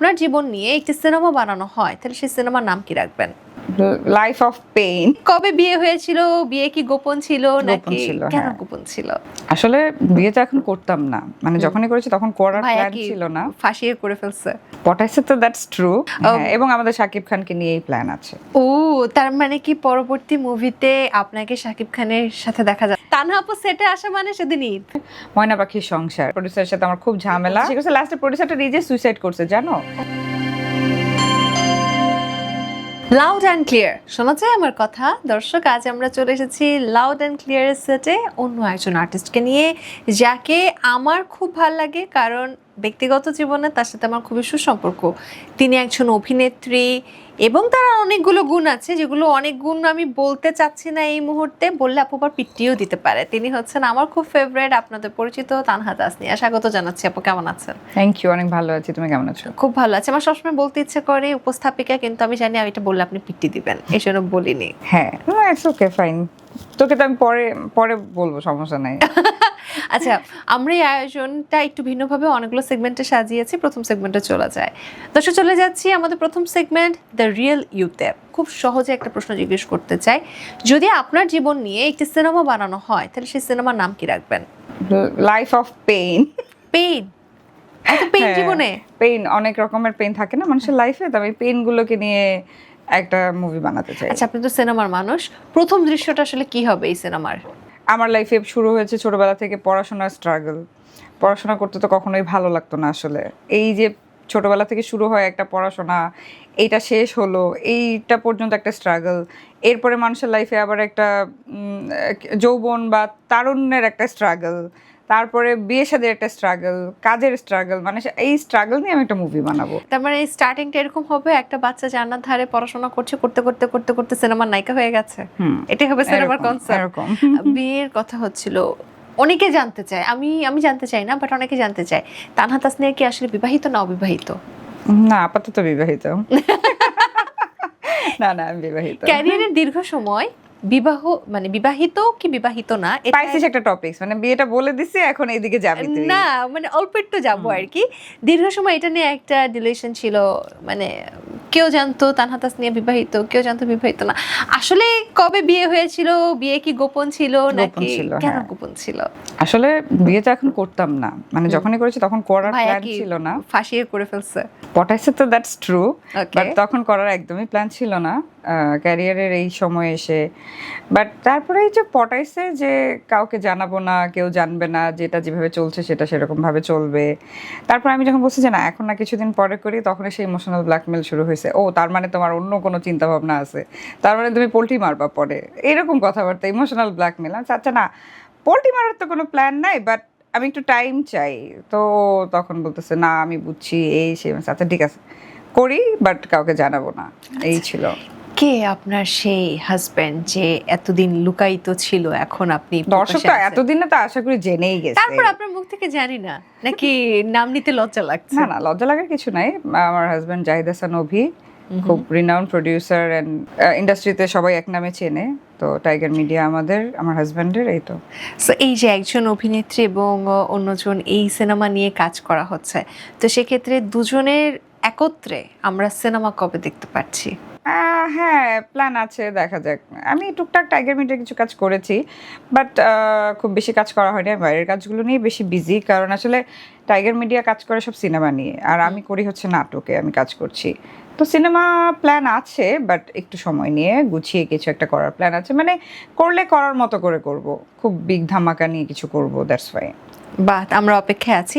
আপনার জীবন নিয়ে একটি সিনেমা বানানো হয় তাহলে সেই সিনেমার নাম কি রাখবেন? Life of pain. কবে বিয়ে হয়েছিল? বিয়ে কি গোপন ছিল নাকি ছিল, কেন হ্যাঁ। গোপন ছিল? আসলে বিয়ে তো এখন করতাম না, মানে যখনই করেছি তখন করার ভাইয়া প্ল্যান কি ছিল না। ফাঁসিয়ে করে ফেলছে? পটাইছে তো, দ্যাটস ট্রু। হ্যাঁ, এবং আমাদের শাকিব খানকে নিয়েই প্ল্যান আছে। ও, তার মানে কি পরবর্তী মুভিতে আপনাকে শাকিব খানের সাথে দেখা যাবে? তানহা আপু সেটে আসা মানে সেদিন ঈদ। ময়না পাখির সংসার প্রোডিউসারের সাথে আমার খুব ঝামেলা। সেটা লাস্টে প্রোডিউসারটা নিজে সুইসাইড করছে, জানো? লাউড অ্যান্ড ক্লিয়ার শোনা যায় আমার কথা। দর্শক, আজ আমরা চলে এসেছি লাউড অ্যান্ড ক্লিয়ারের সেটে অন্য একজন আর্টিস্টকে নিয়ে, যাকে আমার খুব ভাল লাগে কারণ ব্যক্তিগত জীবনে তার সাথে আমার খুবই সুসম্পর্ক। তিনি একজন অভিনেত্রী এবং তার অনেকগুলো গুণ আছে, যেগুলো অনেক গুণ আমি বলতে চাচ্ছি না এই মুহূর্তে, বললে আপু আবার পিটিয়েও দিতে পারে। তিনি হচ্ছেন আমার খুব ফেভারিট, আপনাদের পরিচিত তানহা তাসনিয়া। স্বাগত জানাচ্ছি আপু, কেমন আছেন? থ্যাংক ইউ, অনেক ভালো আছি। তুমি কেমন আছো? খুব ভালো আছে। আমার সবসময় বলতে ইচ্ছে করে উপস্থাপিকা, কিন্তু আমি জানি আমি এটা বললে আপনি পিটি দিবেন, এই জন্য বলিনি। হ্যাঁ, ইটস ওকে, ফাইন। তোকে তো আমি পরে পরে বলবো, সমস্যা নাই। আচ্ছা, আমরা এই আয়োজনটা একটু ভিন্নভাবে অনেকগুলো সেগমেন্টে সাজিয়েছি। প্রথম সেগমেন্টে চলে যায়। দর্শক, চলে যাচ্ছি আমাদের প্রথম সেগমেন্ট দ্য রিয়েল ইউতে। খুব সহজে একটা প্রশ্ন জিজ্ঞেস করতে চাই, যদি আপনার জীবন নিয়ে একটি সিনেমা বানানো হয় তাহলে সেই সিনেমার নাম কি রাখবেন? Life of pain. পেইন? এত পেইন জীবনে? পেইন, অনেক রকমের পেইন থাকে না মানুষের লাইফে, তো আমি পেইন গুলোকে নিয়ে একটা মুভি বানাতে চাই। আচ্ছা, আপনি তো সিনেমার মানুষ, প্রথম দৃশ্যটা আসলে কি হবে এই সিনেমার? আমার লাইফে শুরু হয়েছে ছোটবেলা থেকে পড়াশোনার স্ট্রাগল। পড়াশোনা করতে তো কখনোই ভালো লাগতো না আসলে। এই যে ছোটবেলা থেকে শুরু হয় একটা পড়াশোনা, এইটা শেষ হলো, এইটা পর্যন্ত একটা স্ট্রাগল। এরপরে মানুষের লাইফে আবার একটা যৌবন বা তারুণ্যের একটা স্ট্রাগল, তারপরে বিয়ে শাদীর একটা স্ট্রাগল, কাজের স্ট্রাগল, মানে এই স্ট্রাগল নিয়ে আমি একটা মুভি বানাবো। তার মানে স্টার্টিংটা এরকম হবে, একটা বাচ্চা জান্নাত ধারে পড়াশোনা করছে, করতে করতে করতে করতে সিনেমার নায়িকা হয়ে গেছে। এটাই হবে সিনেমার কনসেপ্ট। এরকম। বিয়ের কথা হচ্ছিল, অনেকে জানতে চায়, আমি জানতে চাই না, বাট অনেকে জানতে চায় তানহা তাসনিয়া কি আসলে বিবাহিত না অবিবাহিত? না, আপাতত বিবাহিত। না না, আমি বিবাহিত। ক্যারিয়ারের দীর্ঘ সময় বিবাহ মানে বিবাহিত কি বিবাহিত না পাইছিস একটা টপিকস, মানে বিয়েটা বলে দিছি, এখন এইদিকে যাবি তুই। না, মানে অল্প একটু যাবো আর কি। দীর্ঘ সময় এটা নিয়ে একটা ডিলেশন ছিল, মানে কেউ জানতো তানহা তাসনিয়া বিবাহিত, কেউ জানতো বিবাহিত না। আসলে কবে বিয়ে হয়েছিল? বিয়ে কি গোপন ছিল নাকি ছিল, কেন হ্যাঁ। গোপন ছিল? আসলে বিয়ে তো এখন করতাম না, মানে যখনই করেছি তখন করার ভাইয়া প্ল্যান কি ছিল না। ফাঁসিয়ে করে ফেলছে? পটাইছে তো, দ্যাটস ট্রু। Okay. বাট তখন করার একদমই প্ল্যান ছিল না ক্যারিয়ারের এই সময় এসে। বাট তারপরে এই যে পটাইছে যে কাউকে জানাবো না, কেউ জানবে না, যেটা যেভাবে চলছে সেটা সেরকম ভাবে চলবে। তারপর আমি যখন বলছি যে না, এখন না কিছুদিন পরে করি, তখন সেই ইমোশনাল ব্ল্যাকমেল শুরু হয়েছে। ও, তার মানে তোমার অন্য কোনো চিন্তা ভাবনা আছে, তার মানে তুমি পোল্ট্রি মারবা পরে, এরকম কথাবার্তা, ইমোশনাল ব্ল্যাকমেল। আচ্ছা না, পোল্ট্রি মারার তো কোনো প্ল্যান নাই, বাট আমি একটু টাইম চাই। তো তখন বলতেছে না, আমি বুঝছি, এই সেই। আচ্ছা ঠিক আছে, করি, বাট কাউকে জানাবো না। এই ছিল। কে আপনার সেই হাজবেন্ড যে এতদিন লুকায়িত ছিল, এখন আপনি দর্শক তো এতদিনে তো আশা করি জেনেই গেছে। তারপর আপনার মুখ থেকে জানি না, নাকি নাম নিতে লজ্জা লাগছে? না না, লজ্জা লাগার কিছু নাই। আমার হাজবেন্ড জাহিদ হাসান অভি, খুব রিনাউন্ড প্রোডিউসার অ্যান্ড ইন্ডাস্ট্রিতে সবাই এক নামে চেনে। তো টাইগার মিডিয়া আমার হাজবেন্ডের। এই তো। সো এই যে একজন অভিনেত্রী এবং অন্যজন এই সিনেমা নিয়ে কাজ করা হচ্ছে, তো সেক্ষেত্রে দুজনের একত্রে আমরা সিনেমা কবে দেখতে পাচ্ছি? হ্যাঁ, প্ল্যান আছে, দেখা যাক। আমি টুকটাক টাইগার মিডিয়া কিছু কাজ করেছি, বাট খুব বেশি কাজ করা হয়নি। বাইরের কাজগুলো নিয়ে বেশি বিজি, কারণ আসলে টাইগার মিডিয়া কাজ করে সব সিনেমা নিয়ে, আর আমি করি হচ্ছে নাটকে আমি কাজ করছি। তো সিনেমা প্ল্যান আছে, বাট একটু সময় নিয়ে গুছিয়ে কিছু একটা করার প্ল্যান আছে। মানে করলে করার মতো করে করব, খুব বিগ ধামাকা নিয়ে কিছু করব, দ্যাটস ওয়াই। বাহ, আমরা অপেক্ষায় আছি।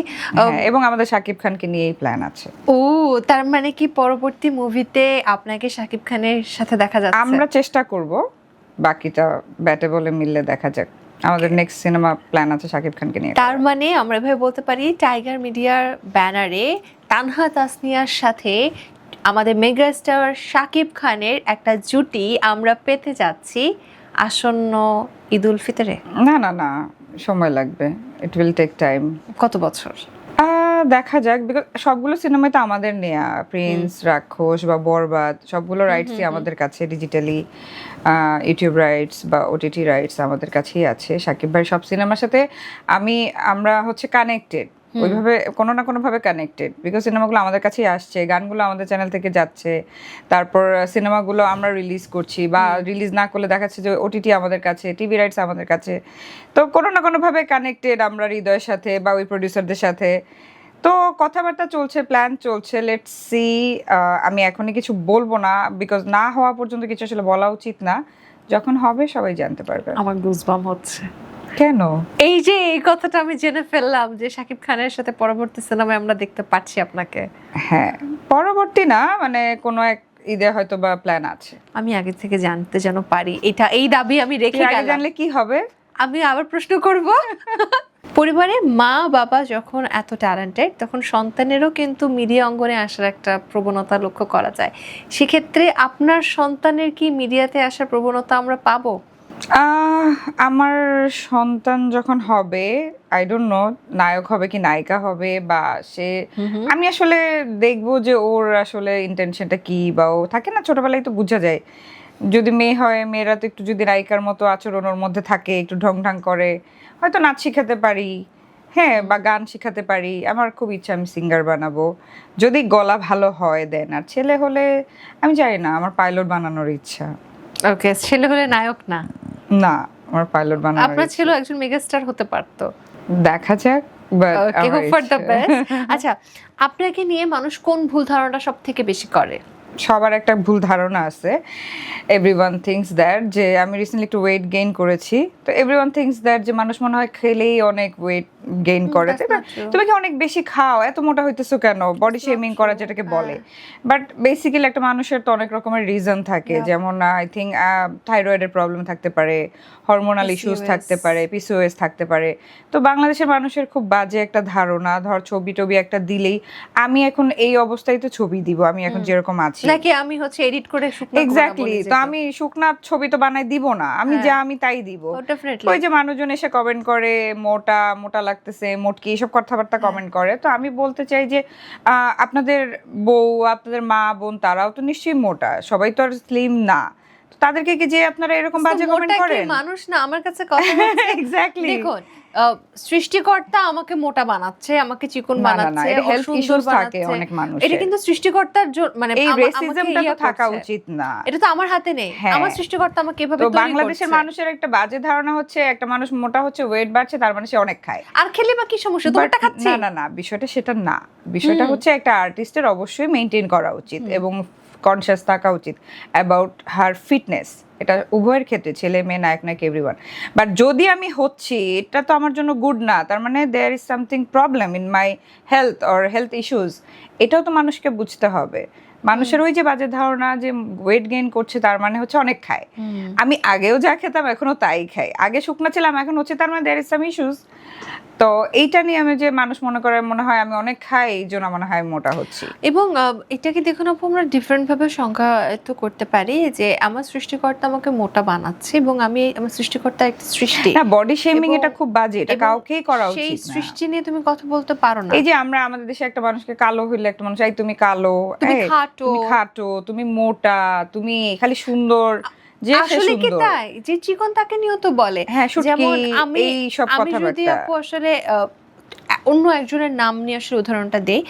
এবং আমাদের শাকিব খানকে নিয়েই প্ল্যান আছে। ও, তার মানে কি পরবর্তী মুভিতে আপনাকে শাকিব খানের সাথে দেখা যাচ্ছে? আমরা চেষ্টা করব, বাকিটা ব্যাটে বলে মিললে দেখা যাক। আমাদের নেক্সট সিনেমা প্ল্যান আছে শাকিব খানকে নিয়ে। তার মানে আমরা এভাবে বলতে পারি, টাইগার মিডিয়ার ব্যানারে তানহা তাসনিয়ার সাথে আমাদের মেগাস্টার শাকিব খানের একটা জুটি আমরা পেতে যাচ্ছি আসন্ন ঈদ উল ফিতরে। না না না, সময় লাগবে, ইট উইল টেক টাইম। কত বছর? দেখা যাক, বিকজ সবগুলো সিনেমাই তো আমাদের নেয়া। প্রিন্স, রাক্ষস বা বরবাদ, সবগুলো রাইটসই আমাদের কাছে, ডিজিটালি ইউটিউব রাইটস বা ওটিটি রাইটস আমাদের কাছেই আছে। শাকিব ভাই সব সিনেমার সাথে আমরা হচ্ছে কানেক্টেড। ওইভাবে কোনো না কোনো ভাবে কানেক্টেড, বিকজ সিনেমাগুলো আমাদের কাছেই আসছে, গানগুলো আমাদের চ্যানেল থেকে যাচ্ছে, তারপর সিনেমাগুলো আমরা রিলিজ করছি, বা রিলিজ না করলে দেখাচ্ছে যে ওটিটি আমাদের কাছে, টিভি রাইটস আমাদের কাছে। তো কোনো না কোনো ভাবে কানেক্টেড আমরা হৃদয়ের সাথে বা ওই প্রডিউসারদের সাথে। তো কথাবার্তা চলছে, প্ল্যান চলছে, লেটস সি। আমি এখনই কিছু বলবো না, বিকজ না হওয়া পর্যন্ত কিছু আসলে বলা উচিত না। যখন হবে সবাই জানতে পারবে। আমার গুজবাম হচ্ছে। কেন? এই যে এই কথাটা আমি জেনে ফেললাম যে শাকিব খানের সাথে পরবর্তী সিনেমায় আমরা দেখতে পাচ্ছি আপনাকে। হ্যাঁ, পরবর্তী না, মানে কোনো এক ঈদে হয়তো বা প্ল্যান আছে। আমি আগে থেকে জানতে যেন পারি, এটা এই দাবি আমি রেখে আগে গেলাম। জানলে কি হবে? আমি আবার প্রশ্ন করব। পরিবারে মা বাবা যখন এত ট্যালেন্টেড, তখন সন্তানেরও কিন্তু মিডিয়া অঙ্গনে আসার একটা প্রবণতা লক্ষ্য করা যায়। সেক্ষেত্রে আপনার সন্তানের কি মিডিয়াতে আসার প্রবণতা আমরা পাবো? আমার সন্তান যখন হবে, আই ডোন্ট নো নায়ক হবে কি নায়িকা হবে, বা সে, আমি আসলে দেখবো যে ওর আসলে ইন্টেনশনটা কি, বা ও থাকে না ছোটবেলায় তো বোঝা যায়। যদি মেয়ে হয়, মেয়েরা তো একটু যদি নায়িকার মতো আচরণ ওর মধ্যে থাকে, একটু ঢং ঢং করে, হয়তো নাচ শিখাতে পারি, হ্যাঁ, বা গান শিখাতে পারি। আমার খুব ইচ্ছা আমি সিঙ্গার বানাবো, যদি গলা ভালো হয় দেন। আর ছেলে হলে আমি জানি না, আমার পাইলট বানানোর ইচ্ছা। ওকে, ছেলে হলে নায়ক না? না, আমার পাইলট বানানোর আপনার ইচ্ছা। ছেলে একজন মেগাস্টার হতে পারতো। দেখা যাক, but okay, hope for the best. আচ্ছা, আপনাকে নিয়ে মানুষ কোন ভুল ধারণাটা সবথেকে বেশি করে? সবার একটা ভুল ধারণা আছে, এভরিওয়ান থিংকস দ্যাট, যে আমি রিসেন্টলি একটু ওয়েট গেইন করেছি। তো এভরিওয়ান থিংকস দ্যাট যে মানুষ মনে হয় খেলেই অনেক ওয়েট গেইন করে, তাই না? তুমি কি অনেক বেশি খাও, এত মোটা হইতেছো কেন, বডি শেমিং করা যেটাকে বলে। বাট বেসিক্যালি একটা মানুষের তো অনেক রকমের রিজন থাকে, যেমন আই থিঙ্ক থাইরয়েডের প্রবলেম থাকতে পারে, হরমোনাল ইস্যুস থাকতে পারে, পিসিওএস থাকতে পারে। তো বাংলাদেশের মানুষের খুব বাজে একটা ধারণা, ধর ছবি টবি একটা দিলেই, আমি এখন এই অবস্থায় তো ছবি দিব, আমি এখন যেরকম আছি, নাকি আমি হচ্ছে এডিট করে শুকনা এক্স্যাক্টলি, তো আমি শুকনা ছবি তো বানাই দিব না, আমি যা আমি তাই দিব। ওই যে মানুষজন এসে কমেন্ট করে মোটা মোটা লাগতেছে, মোটকি, এইসব কথাবার্তা কমেন্ট করে। তো আমি বলতে চাই যে আপনাদের বউ, আপনাদের মা বোন, তারাও তো নিশ্চয়ই মোটা, সবাই তো আর স্লিম না। তাদেরকে কি যে আপনারা এরকম বাজে কমেন্ট করেন? মানুষ না, আমার কাছে কথা হচ্ছে এক্স্যাক্টলি, দেখুন, সৃষ্টিকর্তা আমাকে মোটা বানাচ্ছে, আমাকে চিকন বানাচ্ছে, হেলথ ইস্যুস থাকে অনেক মানুষের। এটা কিন্তু সৃষ্টিকর্তার মানে এই রেসিজমটা তো থাকা উচিত না, এটা তো আমার হাতে নেই। আমার সৃষ্টিকর্তা আমাকে এভাবে তৈরি করছে। বাংলাদেশের মানুষের একটা বাজে ধারণা হচ্ছে, একটা মানুষ মোটা হচ্ছে, ওয়েট বাড়ছে, তার মানে সে অনেক খায়। আর খেলে বা কি সমস্যা, তো ওটা খাচ্ছি। না না না, বিষয়টা সেটা না। বিষয়টা হচ্ছে একটা আর্টিস্টের অবশ্যই মেইনটেইন করা উচিত এবং কনসিয়াস থাকা উচিত অ্যাবাউট হার ফিটনেস। এটা উভয়ের ক্ষেত্রে, ছেলে মেয়ে, নায়ক নায়ক, এভরিওয়ান। বাট যদি আমি হচ্ছি, এটা তো আমার জন্য গুড না, তার মানে there is something problem in my health or health issues. এটাও তো মানুষকে বুঝতে হবে। মানুষের ওই যে বাজে ধারণা যে ওয়েট গেইন করছে তার মানে হচ্ছে অনেক খায়। আমি আগেও যা খেতাম এখনো তাই খাই, আগে শুকনা ছিলাম এখন হচ্ছে, তার মানে দেয়ার ইজ সাম ইস্যুস। তো এইটা নিয়ে আমি যে মানুষ মনে করে মনে হয় আমি অনেক খাই, এই জন্য মনে হয় মোটা হচ্ছি। এবং এটাকে দেখুন আপু, আমরা ডিফারেন্ট ভাবে সংজ্ঞায়িত করতে পারি যে আমার সৃষ্টিকর্তা আমাকে মোটা বানাচ্ছে এবং আমি আমার সৃষ্টিকর্তা একটা সৃষ্টি। না, বডি শেমিং এটা খুব বাজে, এটা কাউকেই করা উচিত না। সেই সৃষ্টি নিয়ে তুমি কথা বলতে পারো না। এই যে আমরা আমাদের দেশে একটা মানুষকে কালো হইলে একটা মানুষ, এই তুমি কালো, তুমি খাটো, তুমি মোটা, তুমি খালি সুন্দর, যে আসলে কি তাই? যে চিকন তাকে নিয়েও তো বলে। যেমন আমি যদি আপু আসলে অন্য একজনের নাম নিয়ে আসলে উদাহরণটা দেই,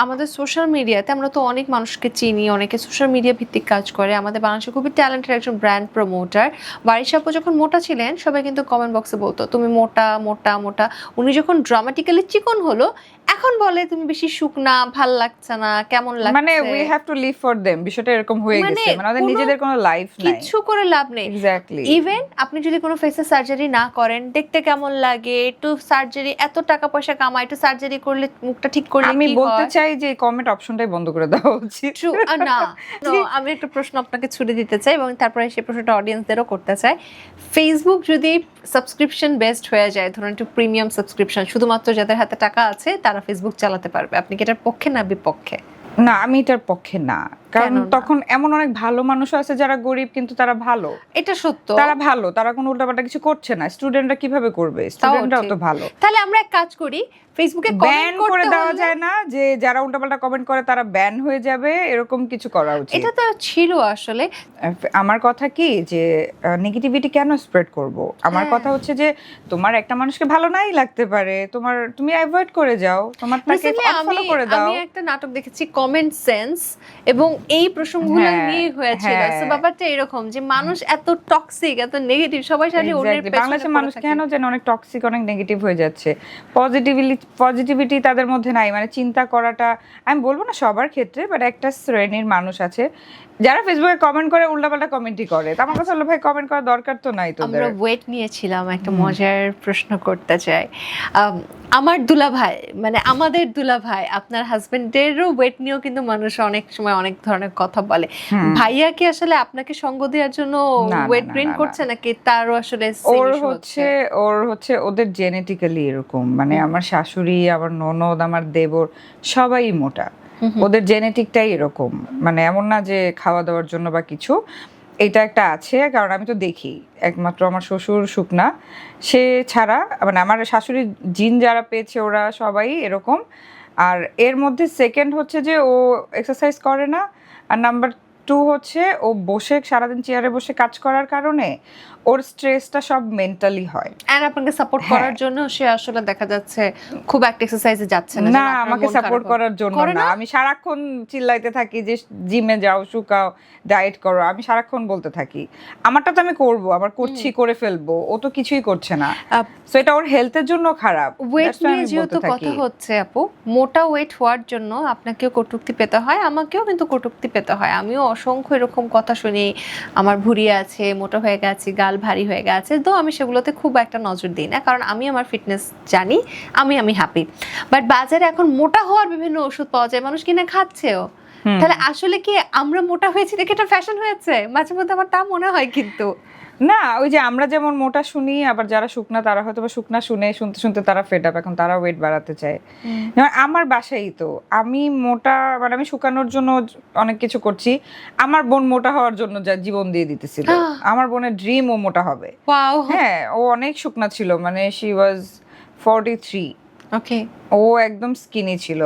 আমাদের সোশ্যাল মিডিয়াতে আমরা তো অনেক মানুষকে চিনি, অনেকে সোশ্যাল মিডিয়া ভিত্তিক কাজ করে। আমাদের বাংলাদেশে খুবই ট্যালেন্টেড একজন ব্র্যান্ড প্রমোটার বারিশ আপু যখন মোটা ছিলেন, সবাই কিন্তু কমেন্ট বক্সে বলতো তুমি মোটা মোটা মোটা। উনি যখন ড্রামাটিক্যালি চিকন হলো, এখন বলে তুমি বেশি শুকনা, ভাল লাগছে না, কেমন লাগছে। মানে we have to live for them, বিষয়টা এরকম হয়ে গেছে, মানে ওদের নিজেদের কোনো লাইফ নাই, কিছু করে লাভ নেই। এক্স্যাক্টলি। ইভেন আপনি যদি কোনো ফেসে সার্জারি না করেন, দেখতে কেমন লাগে, একটু সার্জারি, এত টাকা পয়সা কামাই, একটু সার্জারি করলে মুখটা ঠিক করলে কি হয়? আমি বলতে চাই যে কমেন্ট অপশনটাই বন্ধ করে দেওয়া উচিত। না, আমি একটা প্রশ্ন আপনাকে ছুড়ে দিতে চাই এবং তারপরে সেই প্রশ্নটা অডিয়েন্সদেরও করতে চাই। ফেসবুক যদি সাবস্ক্রিপশন বেসড হয়ে যায়, ধরুন একটু প্রিমিয়াম সাবস্ক্রিপশন, শুধুমাত্র যাদের হাতে টাকা আছে তারা ফেসবুক চালাতে পারবে, আপনি কি এটার পক্ষে না বিপক্ষে? না, আমি এটার পক্ষে না। কারণ কেন না? তখন এমন অনেক ভালো মানুষ আছে যারা গরিব কিন্তু তারা ভালো, এটা সত্য। তারা ভালো, তারা কোনো উল্টাপাল্টা কিছু করছে না। স্টুডেন্টরা কিভাবে করবে? স্টুডেন্টরাও ঠিক। তো ভালো। তাহলে আমরা এক কাজ করি, ফেসবুকে ব্যান কমেন্ট করে করতে দেওয়া হলে যায় না যে যারা উল্টাপাল্টা কমেন্ট করে তারা ব্যান হয়ে যাবে, এরকম কিছু করা উচিত। এটা তো ছিল আসলে। আমার কথা কি যে নেগেটিভিটি কেন স্প্রেড করব? আমার হ্যাঁ। কথা হচ্ছে যে তোমার একটা মানুষকে ভালো নাই লাগতে পারে, তুমি অ্যাভয়েড করে যাও, তোমার তাকে Recently আনফলো করে দাও। আমি একটা নাটক দেখেছি কমেন্ট সেন্স, এবং এই প্রসঙ্গগুলো হ্যাঁ, নিয়ে হয়েছিল। হ্যাঁ। সো ব্যাপারটা এরকম যে মানুষ এত টক্সিক, এত নেগেটিভ, সবাই খালি অন্যের Exactly. পেছনে বাংলাদেশের পড়ে মানুষ থাকে। কেন যেন অনেক টক্সিক, অনেক নেগেটিভ হয়ে যাচ্ছে। পজিটিভিটি তাদের মধ্যে নাই, মানে চিন্তা করাটা, আমি বলবো না সবার ক্ষেত্রে, বাট একটা শ্রেণীর মানুষ আছে যারা ফেসবুকে কমেন্ট করে উল্টাপাল্টা কমেন্টই করে। তো আমার কথা হলো ভাই, কমেন্ট করার দরকার তো নাই তোদের। আমরা ওয়েট নিয়েছিলাম, একটা মজার প্রশ্ন করতে চাই। আমার দুলাভাই, মানে আমাদের দুলাভাই, আপনার হাজবেন্ডেরও ওয়েট নিয়েও কিন্তু মানুষ অনেক সময় অনেক ধরনের কথা বলে। ভাইয়া কি আসলে আপনাকে সঙ্গ দেওয়ার জন্য না, ওয়েট না, গেইন না, না। করছে, নাকি তারও আসলে ওর same issue হচ্ছে ওদের জেনেটিক্যালি এরকম, মানে আমার শাশুড়ি, আমার ননদ, আমার দেবর সবাই মোটা। ওদের জেনেটিকটাই এরকম, মানে এমন না যে খাওয়া দাওয়ার জন্য বা কিছু, এটা একটা আছে। কারণ আমি তো দেখি, একমাত্র আমার শ্বশুর শুকনা, সে ছাড়া মানে আমার শাশুড়ির জিন যারা পেয়েছে ওরা সবাই এরকম। আর এর মধ্যে সেকেন্ড হচ্ছে যে ও এক্সারসাইজ করে না, আর নাম্বার টু হচ্ছে ও বসে সারাদিন চেয়ারে বসে কাজ করার কারণে ওর স্ট্রেসটা সব মেন্টালি হয়। এন্ড আপনাকে সাপোর্ট হ্যাঁ। করার জন্য সে আসলে দেখা যাচ্ছে খুব একটা এক্সারসাইজে যাচ্ছে না, না, যেন আপনার আমাকে মন সাপোর্ট খারাপ করার জন্য করে না। আমি সারাক্ষণ চিল্লাইতে থাকি যে জিমে যাও, শুকাও, ডায়েট করো, আমি সারাক্ষণ বলতে থাকি। আমারটা তো আমি করব, আমার করছি, করে ফেলবো, ও তো কিছুই করছে না। সো এটা ওর হেলথের জন্য খারাপ। ওয়েট That's why নিয়ে আমি যেহেতু বলতে কথা থাকি। হচ্ছে আপু, মোটা ওয়েট হওয়ার জন্য আপনাকেও কটূক্তি পেতে হয়, আমাকেও কিন্তু কটূক্তি পেতে হয়। আমিও অসংখ্য এরকম কথা শুনি, আমার ভুঁড়ি আছে, মোটা হয়ে গেছে, গাল ভারী হয়ে গেছে, তো আমি সেগুলোতে খুব একটা নজর দিই না, কারণ আমি আমার ফিটনেস জানি, আমি হ্যাপি। বাট বাজারে এখন মোটা হওয়ার বিভিন্ন ওষুধ পাওয়া যায়, মানুষ কিনে খাচ্ছেও। তাহলে আসলে কি আমরা মোটা হয়েছি দেখে এটা ফ্যাশন হয়েছে? মাঝে মধ্যে আমার তা মনে হয় কিন্তু। না, ওই যে আমরা যেমন মোটা শুনি, আবার যারা শুকনা তারা হয়তো বা শুকনা শুনতে শুনতে তারা ফেড আপ, এখন তারা ওয়েট বাড়াতে চায়। যেমন আমার বাসাই তো, আমি মোটা, মানে আমি শুকানোর জন্য অনেক কিছু করছি। আমার বোন মোটা হওয়ার জন্য যা জীবন দিয়ে দিতেছিল। আমার বোনের ড্রিম ও মোটা হবে। ওয়াও। হ্যাঁ, ও অনেক শুকনা ছিল, মানে শি ওয়াজ 43। ওকে। ও একদম স্কিনি ছিল।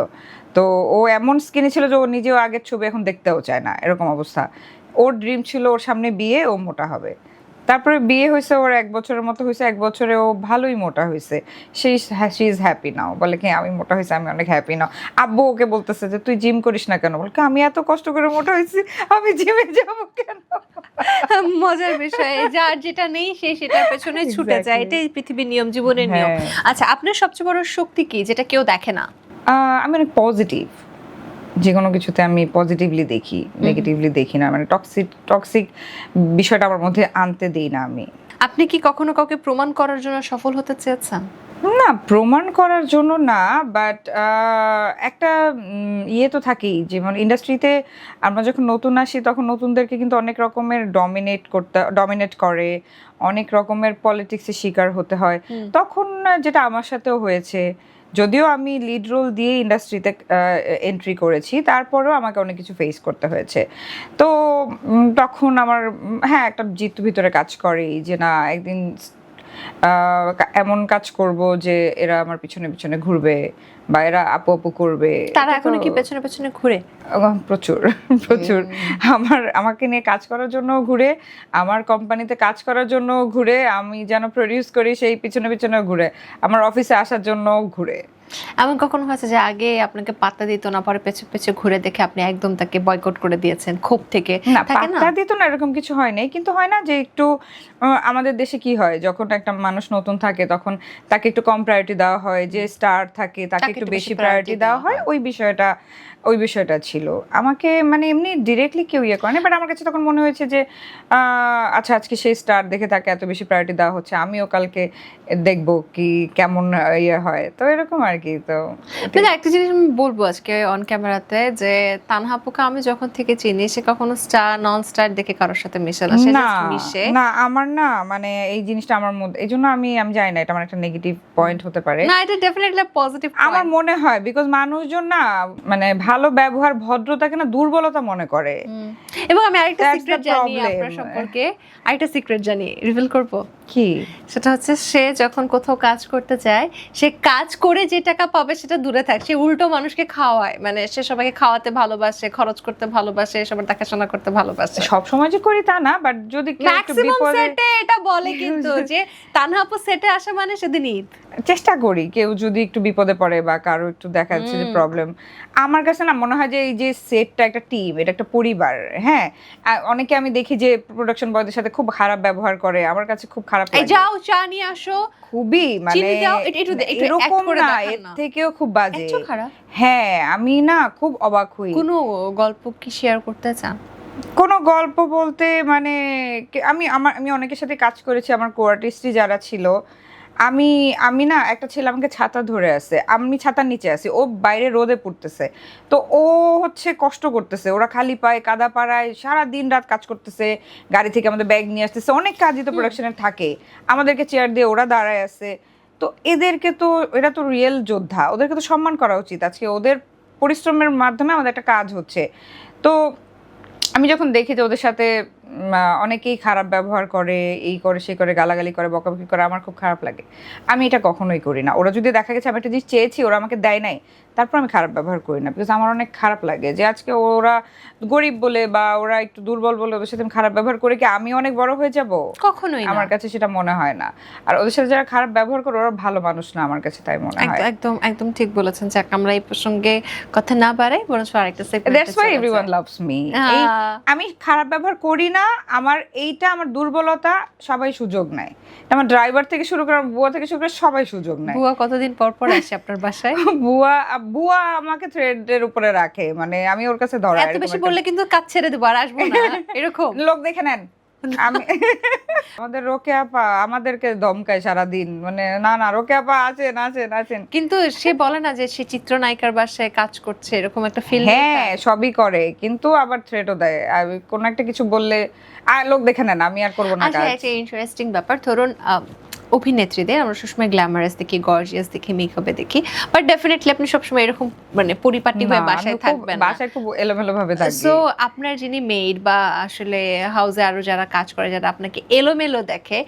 তো ও এমন স্কিনি ছিল যে ও নিজেও আগের ছবি এখন দেখতেও চায় না, এরকম অবস্থা। ওর ড্রিম ছিল ওর সামনে বিয়ে, ও মোটা হবে। তারপরে বিয়ে হয়েছে, ওর 1 বছরের মতো হয়েছে, 1 বছরে ও ভালোই মোটা হয়েছে। শি ইজ হ্যাপি নাও। বলে কি আমি মোটা হয়েছে, আমি অনেক হ্যাপি নাও। আব্বু ওকে বলতেছে যে তুই জিম করিস না কেন? বলে কি আমি এত কষ্ট করে মোটা হয়েছি, আমি জিমে যাবো কেন? মজার বিষয়, যার যেটা নেই সে সেটার পেছনে ছুটে যায়, Exactly. এটাই পৃথিবীর নিয়ম, জীবনের নিয়ম। হ্যাঁ। আচ্ছা, আপনার সবচেয়ে বড় শক্তি কি, যেটা কেউ দেখে না? আমি অনেক পজিটিভ, যে কোনো কিছুতে আমি পজিটিভলি দেখি, নেগেটিভলি দেখি না, মানে টক্সিক বিষয়টা আমার মধ্যে আনতে দেই না আমি। আপনি কি কখনো কাউকে প্রমাণ করার জন্য সফল হতে চেয়েছেন? না, প্রমাণ করার জন্য না, বাট একটা ইয়ে তো থাকেই, যেমন ইন্ডাস্ট্রিতে আমরা যখন নতুন আসি তখন নতুনদেরকে কিন্তু অনেক রকমের ডমিনেট করে, অনেক রকমের পলিটিক্সের শিকার হতে হয়। তখন যেটা আমার সাথেও হয়েছে, যদিও আমি লিড রোল দিয়ে ইন্ডাস্ট্রিতে এন্ট্রি করেছি, তারপরেও আমাকে অনেক কিছু ফেস করতে হয়েছে। তো তখন আমার হ্যাঁ একটা জিত ভিতরে কাজ করে যে না, একদিন এমন কাজ করব যে এরা আমার পিছনে পিছনে ঘুরবে, বা এরা আপু আপু করবে। তারা এখনো কি পেছনে পেছনে ঘুরে? প্রচুর প্রচুর। আমাকে নিয়ে কাজ করার জন্য ঘুরে, আমার কোম্পানিতে কাজ করার জন্য ঘুরে, আমি যেন প্রডিউস করি সেই পিছনে পিছনে ঘুরে, আমার অফিসে আসার জন্য ঘুরে। এমন কখনো হয়েছে যে আগে আপনাকে পাত্তা দিত না, পরে পেছনে পেছনে ঘুরে দেখে আপনি একদম তাকে বয়কট করে দিয়েছেন ক্ষোভ থেকে? না, থাকে না? পাত্তা দিত না এরকম কিছু হয় নাই, কিন্তু হয় না যে একটু আমাদের দেশে কি হয়, যখন একটা মানুষ নতুন থাকে তখন তাকে একটু কম প্রায়োরিটি দেওয়া হয়, যে স্টার থাকে তাকে একটু বেশি প্রায়োরিটি দেওয়া হয়। ওই বিষয়টা ছিল। আমাকে মানে এমনি ডিরেক্টলি কেউ ইয়ে করে না, বাট আমার কাছে তখন মনে হয়েছে যে আচ্ছা আজকে সেই স্টার দেখে তাকে এত বেশি প্রায়োরিটি দেওয়া হচ্ছে, আমিও কালকে দেখবো কি কেমন ইয়ে হয়, তো এরকম আর কি। তো কিন্তু একটা জিনিস আমি বলবো আজকে অন ক্যামেরাতে, যে তানহা আপুকে আমি যখন থেকে চিনি, সে কখনো স্টার নন স্টার দেখে কারোর সাথে মিশে না, সে না জাস্ট মিশে। না, আমার না, মানে এই জিনিসটা আমার মধ্যে, এই জন্য আমি জানি না, এটা আমার একটা নেগেটিভ পয়েন্ট হতে পারে না, এটা ডেফিনেটলি পজিটিভ। আমার মনে হয়, বিকজ মানুষজন না মানে ভালো ব্যবহার ভদ্রতাকে না দুর্বলতা মনে করে। এবং আমি আরেকটা That's সিক্রেট the জানি problem. আপনার সম্পর্কে, আরেকটা সিক্রেট জানি, রিভিল করব। কি সেটা হচ্ছে সে যখন কোথাও কাজ করতে যায়, সে কাজ করে যে টাকা পাবে সেটা দূরে থাকে, সে উল্টো মানুষকে খাওয়ায়, মানে সে সবাইকে খাওয়াতে ভালোবাসে, খরচ করতে ভালোবাসে, সবার দেখাশোনা করতে ভালোবাসে। সব সময় যে করি তা না, বাট যদি কেউ একটু ম্যাক্সিমাম বিপদে সেটে এটা বলে কিন্তু যে তানহা আপু সেটে আসা মানে সেদিন ঈদ। চেষ্টা করি, কেউ যদি একটু বিপদে পড়ে বা কারো একটু দেখা যাচ্ছে যে প্রবলেম, আমার কাছে না মনে হয় যে এই যে সেটটা একটা টিম, এটা একটা পরিবার। হ্যাঁ, অনেকে আমি দেখি যে প্রোডাকশন বয়দের সাথে খুব খারাপ ব্যবহার করে, আমার কাছে খুব খারাপ এই লাগে। যাও চা নিয়ে আসো, খুবই মানে চিনি দাও, একটু এরকম act করে না, দেখান এর না। থেকেও খুব বাজে। এত খারাপ? হ্যাঁ, আমি না খুব অবাক হই। কোনো গল্প কি শেয়ার করতে চান? কোনো গল্প বলতে মানে আমি অনেকের সাথে কাজ করেছি, আমার কো-আর্টিস্টই যারা ছিল, আমি আমি না একটা ছেলে আমাকে ছাতা ধরে আছে, আমি ছাতার নিচে আছি, ও বাইরে রোদে পড়তেছে, তো ও হচ্ছে কষ্ট করতেছে, ওরা খালি পায়ে কাদা পাড়ায় সারা দিন রাত কাজ করতেছে, গাড়ি থেকে আমাদের ব্যাগ নিয়ে আসতেছে, অনেক কাজই তো প্রোডাকশনের থাকে, আমাদেরকে চেয়ার দিয়ে ওরা দাঁড়ায় আছে। তো এদেরকে তো, এরা তো রিয়েল যোদ্ধা, ওদেরকে তো সম্মান করা উচিত। আজকে ওদের পরিশ্রমের মাধ্যমে আমাদের একটা কাজ হচ্ছে। তো আমি যখন দেখি যে ওদের সাথে অনেকেই খারাপ ব্যবহার করে, এই করে সেই করে, গালাগালি করে, বকাবকি করে, আমার খুব খারাপ লাগে। আমি এটা কখনোই করি না। ওরা যদি দেখা গেছে আমি একটা জিনিস চেয়েছি, ওরা আমাকে দেয় নাই, তারপর আমি খারাপ ব্যবহার করি না, বিকজ আমার অনেক খারাপ লাগে যে আজকে ওরা গরিব বলে বা ওরা একটু দুর্বল বলে ওদের সাথে আমি খারাপ ব্যবহার করে কি আমি অনেক বড় হয়ে যাব? কখনোই না। আমার কাছে সেটা মনে হয় না। আর ওদের সাথে যারা খারাপ ব্যবহার করে ওরা ভালো মানুষ না, আমার কাছে তাই মনে হয়। একদম একদম ঠিক বলেছেন। যাক, আমরা এই প্রসঙ্গে কথা না বাড়াই, বরং আরেকটা সেগমেন্টে that's why everyone loves me. আমি খারাপ ব্যবহার করি না, আমার এইটা আমার দুর্বলতা, সবাই সুযোগ নেয়। আমার ড্রাইভার থেকে শুরু করে বুয়া থেকে শুরু করে সবাই সুযোগ নেয়। বুয়া কতদিন পর পর আসে আপনার বাসায়? বুয়া আমাকে থ্রেডের উপরে রাখে, মানে আমি ওর কাছে ধরা। এত বেশি বললে কিন্তু কাজ ছেড়ে দেবো, আর আসবো না, এরকম লোক দেখে নেন। আমি আমাদের রোকেয়া আপা আমাদেরকে ধমকায় সারাদিন, মানে না না রোকেয়া আপা আছেন আছেন আছেন, কিন্তু সে বলে না যে সে চিত্রনায়িকার বাসায় কাজ করছে, এরকম একটা ফিল? হ্যাঁ সবই করে, কিন্তু আবার থ্রেটও দেয়। কোনো একটা কিছু বললে লোক দেখে নেন, আমি আর করবো না আচ্ছা, কাজ। একটা ইন্টারেস্টিং ব্যাপার, ধরুন অভিনেত্রীদের আমরা সবসময় গ্ল্যামারাস দেখি, গর্জিয়াস দেখি, মেকআপে দেখি, বাট ডেফিনেটলি আপনি সবসময় এরকম মানে পরিপাটি হয়ে না, বাসায় আমি খুব থাকবেন না। বাসায় খুব এলোমেলো ভাবে থাকি। সো আপনার যিনি মেড বা আসলে হাউসে আরো যারা কাজ করে, যারা আপনাকে এলোমেলো দেখে,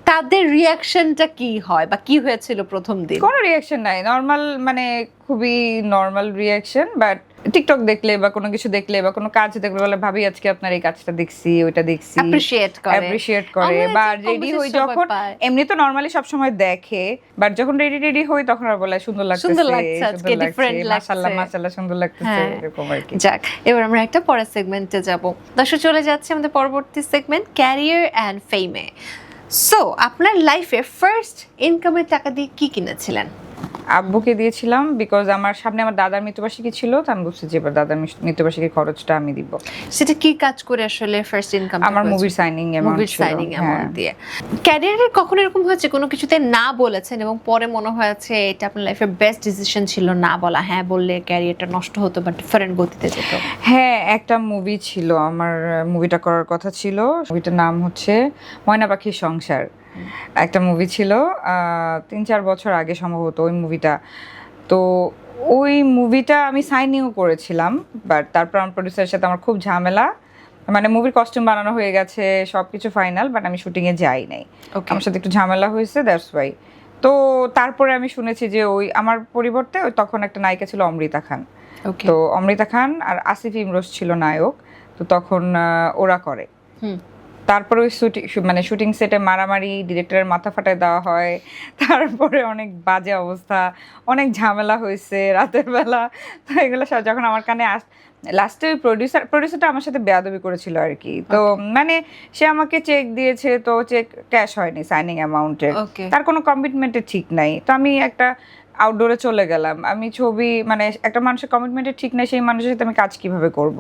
তাদের রিয়াকশনটা কি হয় বা কি হয়েছিল প্রথম দিন? কোনো রিয়াকশন নাই, নর্মাল, মানে খুবই নর্মাল রিয়াকশন। বাট টিকটক দেখলে বা কোনো কিছু দেখলে বা কোনো কাজ দেখলে বলে ভাবি আজকে আপনার এই কাজটা দেখছি, ওইটা দেখছি, অ্যাপ্রিশিয়েট করে। বা রেডি হই যখন, এমনি তো নরমালি সব সময় দেখে, বাট যখন রেডি হই তখন আর বলে সুন্দর লাগছে, আজকে ডিফারেন্ট লাগছে, মাশাআল্লাহ মাশাআল্লাহ সুন্দর লাগতেছে, এরকম আর কি। যাক, এবার আমরা একটা পরের সেগমেন্টে যাব। দর্শক, চলে যাচ্ছে আমাদের পরবর্তী সেগমেন্ট, ক্যারিয়ার অ্যান্ড ফেমে। সো আপনার লাইফে ফার্স্ট ইনকামের টাকা দিয়ে কি কিনেছিলেন? আব্বুকে দিয়েছিলাম, বিকজ আমার সামনে আমার দাদার মৃত্যুবার্ষিকী ছিল, তো আমি বুঝছি যে এবার দাদার মৃত্যুবার্ষিকীর খরচটা আমি দিব। সেটা কি কাজ করে আসলে ফার্স্ট ইনকাম? আমার মুভির সাইনিং অ্যামাউন্ট দিয়ে। ক্যারিয়ারে কখনো এরকম হয়েছে কোনো কিছুতে না বলেছেন এবং পরে মনে হয়েছে এটা আপনার লাইফের বেস্ট ডিসিশন ছিল না বলা, হ্যাঁ বললে ক্যারিয়ারটা নষ্ট হতো বা ডিফারেন্ট গতিতে যেত? হ্যাঁ, একটা মুভি ছিল, আমার মুভিটা করার কথা ছিল, মুভিটার নাম হচ্ছে ময়না পাখির সংসার। একটা মুভি ছিল 3-4 বছর আগে সম্ভবত ওই মুভিটা। তো ওই মুভিটা আমি সাইনিংও করেছিলাম, বাট তারপর আমার প্রডিউসারের সাথে আমার খুব ঝামেলা, মানে মুভির কস্টিউম বানানো হয়ে গেছে, সবকিছু ফাইনাল, বাট আমি শুটিংয়ে যাই নাই, আমার সাথে একটু ঝামেলা হয়েছে, দ্যাটস ওয়াই। তো তারপরে আমি শুনেছি যে ওই আমার পরিবর্তে তখন একটা নায়িকা ছিল অমৃতা খান, তো অমৃতা খান আর আসিফ ইমরোজ ছিল নায়ক, তো তখন ওরা করে। তারপরে ওই মানে শুটিং সেটে মারামারি, ডিরেক্টরের মাথা ফাটায় দেওয়া হয়, তারপরে অনেক বাজে অবস্থা, অনেক ঝামেলা হয়েছে রাতের বেলা। তো এগুলো সব যখন আমার কানে লাস্টে ওই প্রডিউসারটা আমার সাথে বেয়াদবি করেছিল আর কি। তো মানে সে আমাকে চেক দিয়েছে, তো চেক ক্যাশ হয়নি সাইনিং অ্যামাউন্টের, তার কোনো কমিটমেন্টের ঠিক নাই। তো আমি একটা আউটডোরে চলে গেলাম, আমি ছবি, মানে একটা মানুষের কমিটমেন্টের ঠিক নাই, সেই মানুষের সাথে আমি কাজ কিভাবে করব?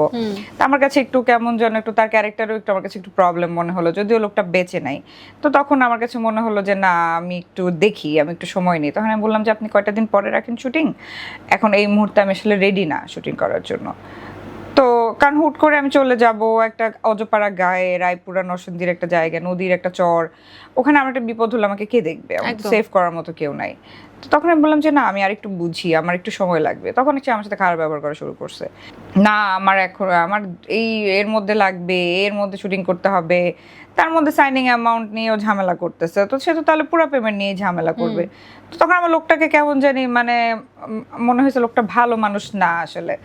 তো আমার কাছে একটু কেমন যেন একটু তার ক্যারেক্টারও একটু আমার কাছে একটু প্রবলেম মনে হলো, যদিও লোকটা বেঁচে নাই। তো তখন আমার কাছে মনে হলো যে না, আমি একটু দেখি, আমি একটু সময় নিই। তখন আমি বললাম যে আপনি কয়টা দিন পরে রাখেন শুটিং, এখন এই মুহূর্তে আমি আসলে রেডি না শুটিং করার জন্য। তো কারণ হুট করে আমি চলে যাব একটা অজপাড়া গায়ে, রায়পুরা নরসিংদীর একটা জায়গা, নদীর একটা চর, ওখানে আমার একটা বিপদ হলে আমাকে কে দেখবে, আমাকে একদম। সেভ করার মতো কেউ নাই। তো তখন আমি বললাম যে না, আমি আরেকটু বুঝি, আমার একটু সময় লাগবে। তখন সে আমার সাথে খারাপ ব্যবহার করা শুরু করছে। না, আমার এই এর মধ্যে লাগবে, এর মধ্যে শুটিং করতে হবে, তার মধ্যে সাইনিং অ্যামাউন্ট নিয়েও ঝামেলা করতেছে, তো সে তো তাহলে পুরো পেমেন্ট নিয়ে ঝামেলা করবে। তো তখন আমার লোকটাকে কেমন জানি মানে মনে হয়েছে লোকটা ভালো মানুষ না আসলে।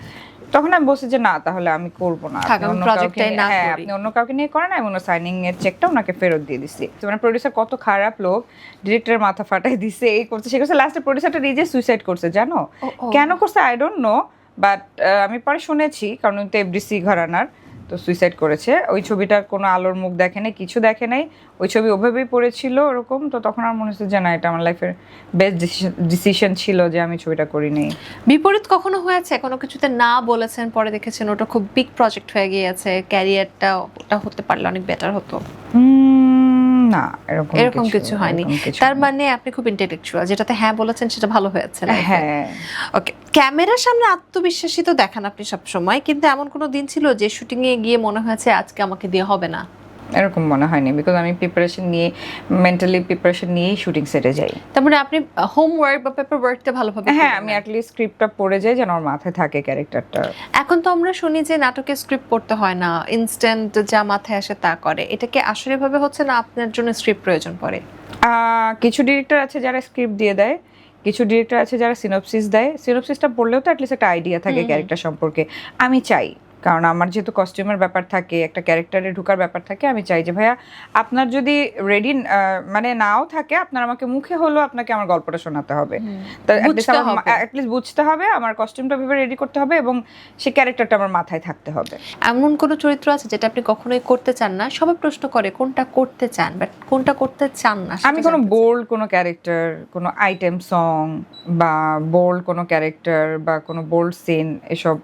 তখন আমি বলছি যে না, তাহলে আমি করবো না, থাক, আমি প্রজেক্টটাই না হ্যাঁ করি। আপনি অন্য কাউকে নিয়ে করেন। আমি অন্য সাইনিং এর চেকটা ওনাকে ফেরত দিয়ে দিছি। তো মানে প্রোডিউসার কত খারাপ লোক, ডিরেক্টরের মাথা ফাটাই দিছে, এই করছে সে করছে, লাস্টে প্রোডিউসারটা নিজে সুইসাইড করছে জানো। ও। কেন করছে আই ডোন্ট নো, বাট আমি পরে শুনেছি, কারণ উনি তো এফডিসি ঘরানার, তো সুইসাইড করেছে। ওই ছবিটার কোনো আলোর মুখ দেখে নাই, কিছু দেখে নাই, ওই ছবি ওভাবেই পড়েছিল ওরকম। তো তখন আমার মনে হচ্ছে যে না, এটা আমার লাইফের বেস্ট ডিসিশন ছিল যে আমি ছবিটা করি নাই। বিপরীত কখনো হয়েছে, কোনো কিছুতে না বলেছেন, পরে দেখেছেন ওটা খুব বিগ প্রজেক্ট হয়ে গিয়েছে, ক্যারিয়ারটা ওটা হতে পারলে অনেক বেটার হতো? না, এরকম কিছু হয়নি। তার মানে আপনি খুব ইন্টেলেকচুয়াল, যেটাতে হ্যাঁ বলেছেন সেটা ভালো হয়েছে। হ্যাঁ। ওকে, ক্যামেরার সামনে আত্মবিশ্বাসী তো দেখান আপনি সব সময়, কিন্তু এমন কোনো দিন ছিল যে শুটিং এ গিয়ে মনে হয়েছে আজকে আমাকে দিয়ে হবে না? এরকম মনে হয়নি, বিকজ আমি প্রিপারেশন নিয়ে, মেন্টালি প্রিপারেশন নিয়েই শুটিং সেটে যাই। তার মানে আপনি হোমওয়ার্ক বা পেপার ওয়ার্কটা ভালোভাবে হ্যাঁ, করেন আমি না। অ্যাটলিস্ট স্ক্রিপ্টটা পড়ে যাই যেন আমার মাথায় থাকে ক্যারেক্টারটা। এখন তো আমরা শুনি যে নাটকে স্ক্রিপ্ট পড়তে হয় না, ইনস্ট্যান্ট যা মাথায় আসে তা করে। এটা কি আসলে ভাবে হচ্ছে না, আপনার জন্য স্ক্রিপ্ট প্রয়োজন পড়ে? কিছু ডিরেক্টর আছে যারা স্ক্রিপ্ট দিয়ে দেয়, কিছু ডিরেক্টর আছে যারা সিনপসিস দেয়। সিনপসিসটা পড়লেও তো অ্যাটলিস্ট একটা আইডিয়া থাকে ক্যারেক্টার সম্পর্কে। আমি চাই, কারণ আমার যেহেতু কস্টিউমের ব্যাপার থাকে, একটা ক্যারেক্টারে ঢোকার ব্যাপার থাকে, আমি চাই যে ভাইয়া আপনার যদি রেডি মানে নাও থাকে, আপনার আমাকে মুখে হলেও আপনাকে আমার গল্পটা শোনাতে হবে। তো অ্যাটলিস্ট বুঝতে হবে, আমার কস্টিউমটা ভেবে রেডি করতে হবে, এবং সেই ক্যারেক্টারটা আমার মাথায় থাকতে হবে। এমন কোনো চরিত্র আছে যেটা আপনি কখনোই করতে চান না? সবাই প্রশ্ন করে কোনটা করতে চান, বাট কোনটা করতে চান না? আমি কোনো বোল্ড কোনো ক্যারেক্টার, কোনো আইটেম সং বা বোল্ড কোনো ক্যারেক্টার বা কোনো বোল্ড সিন, এসব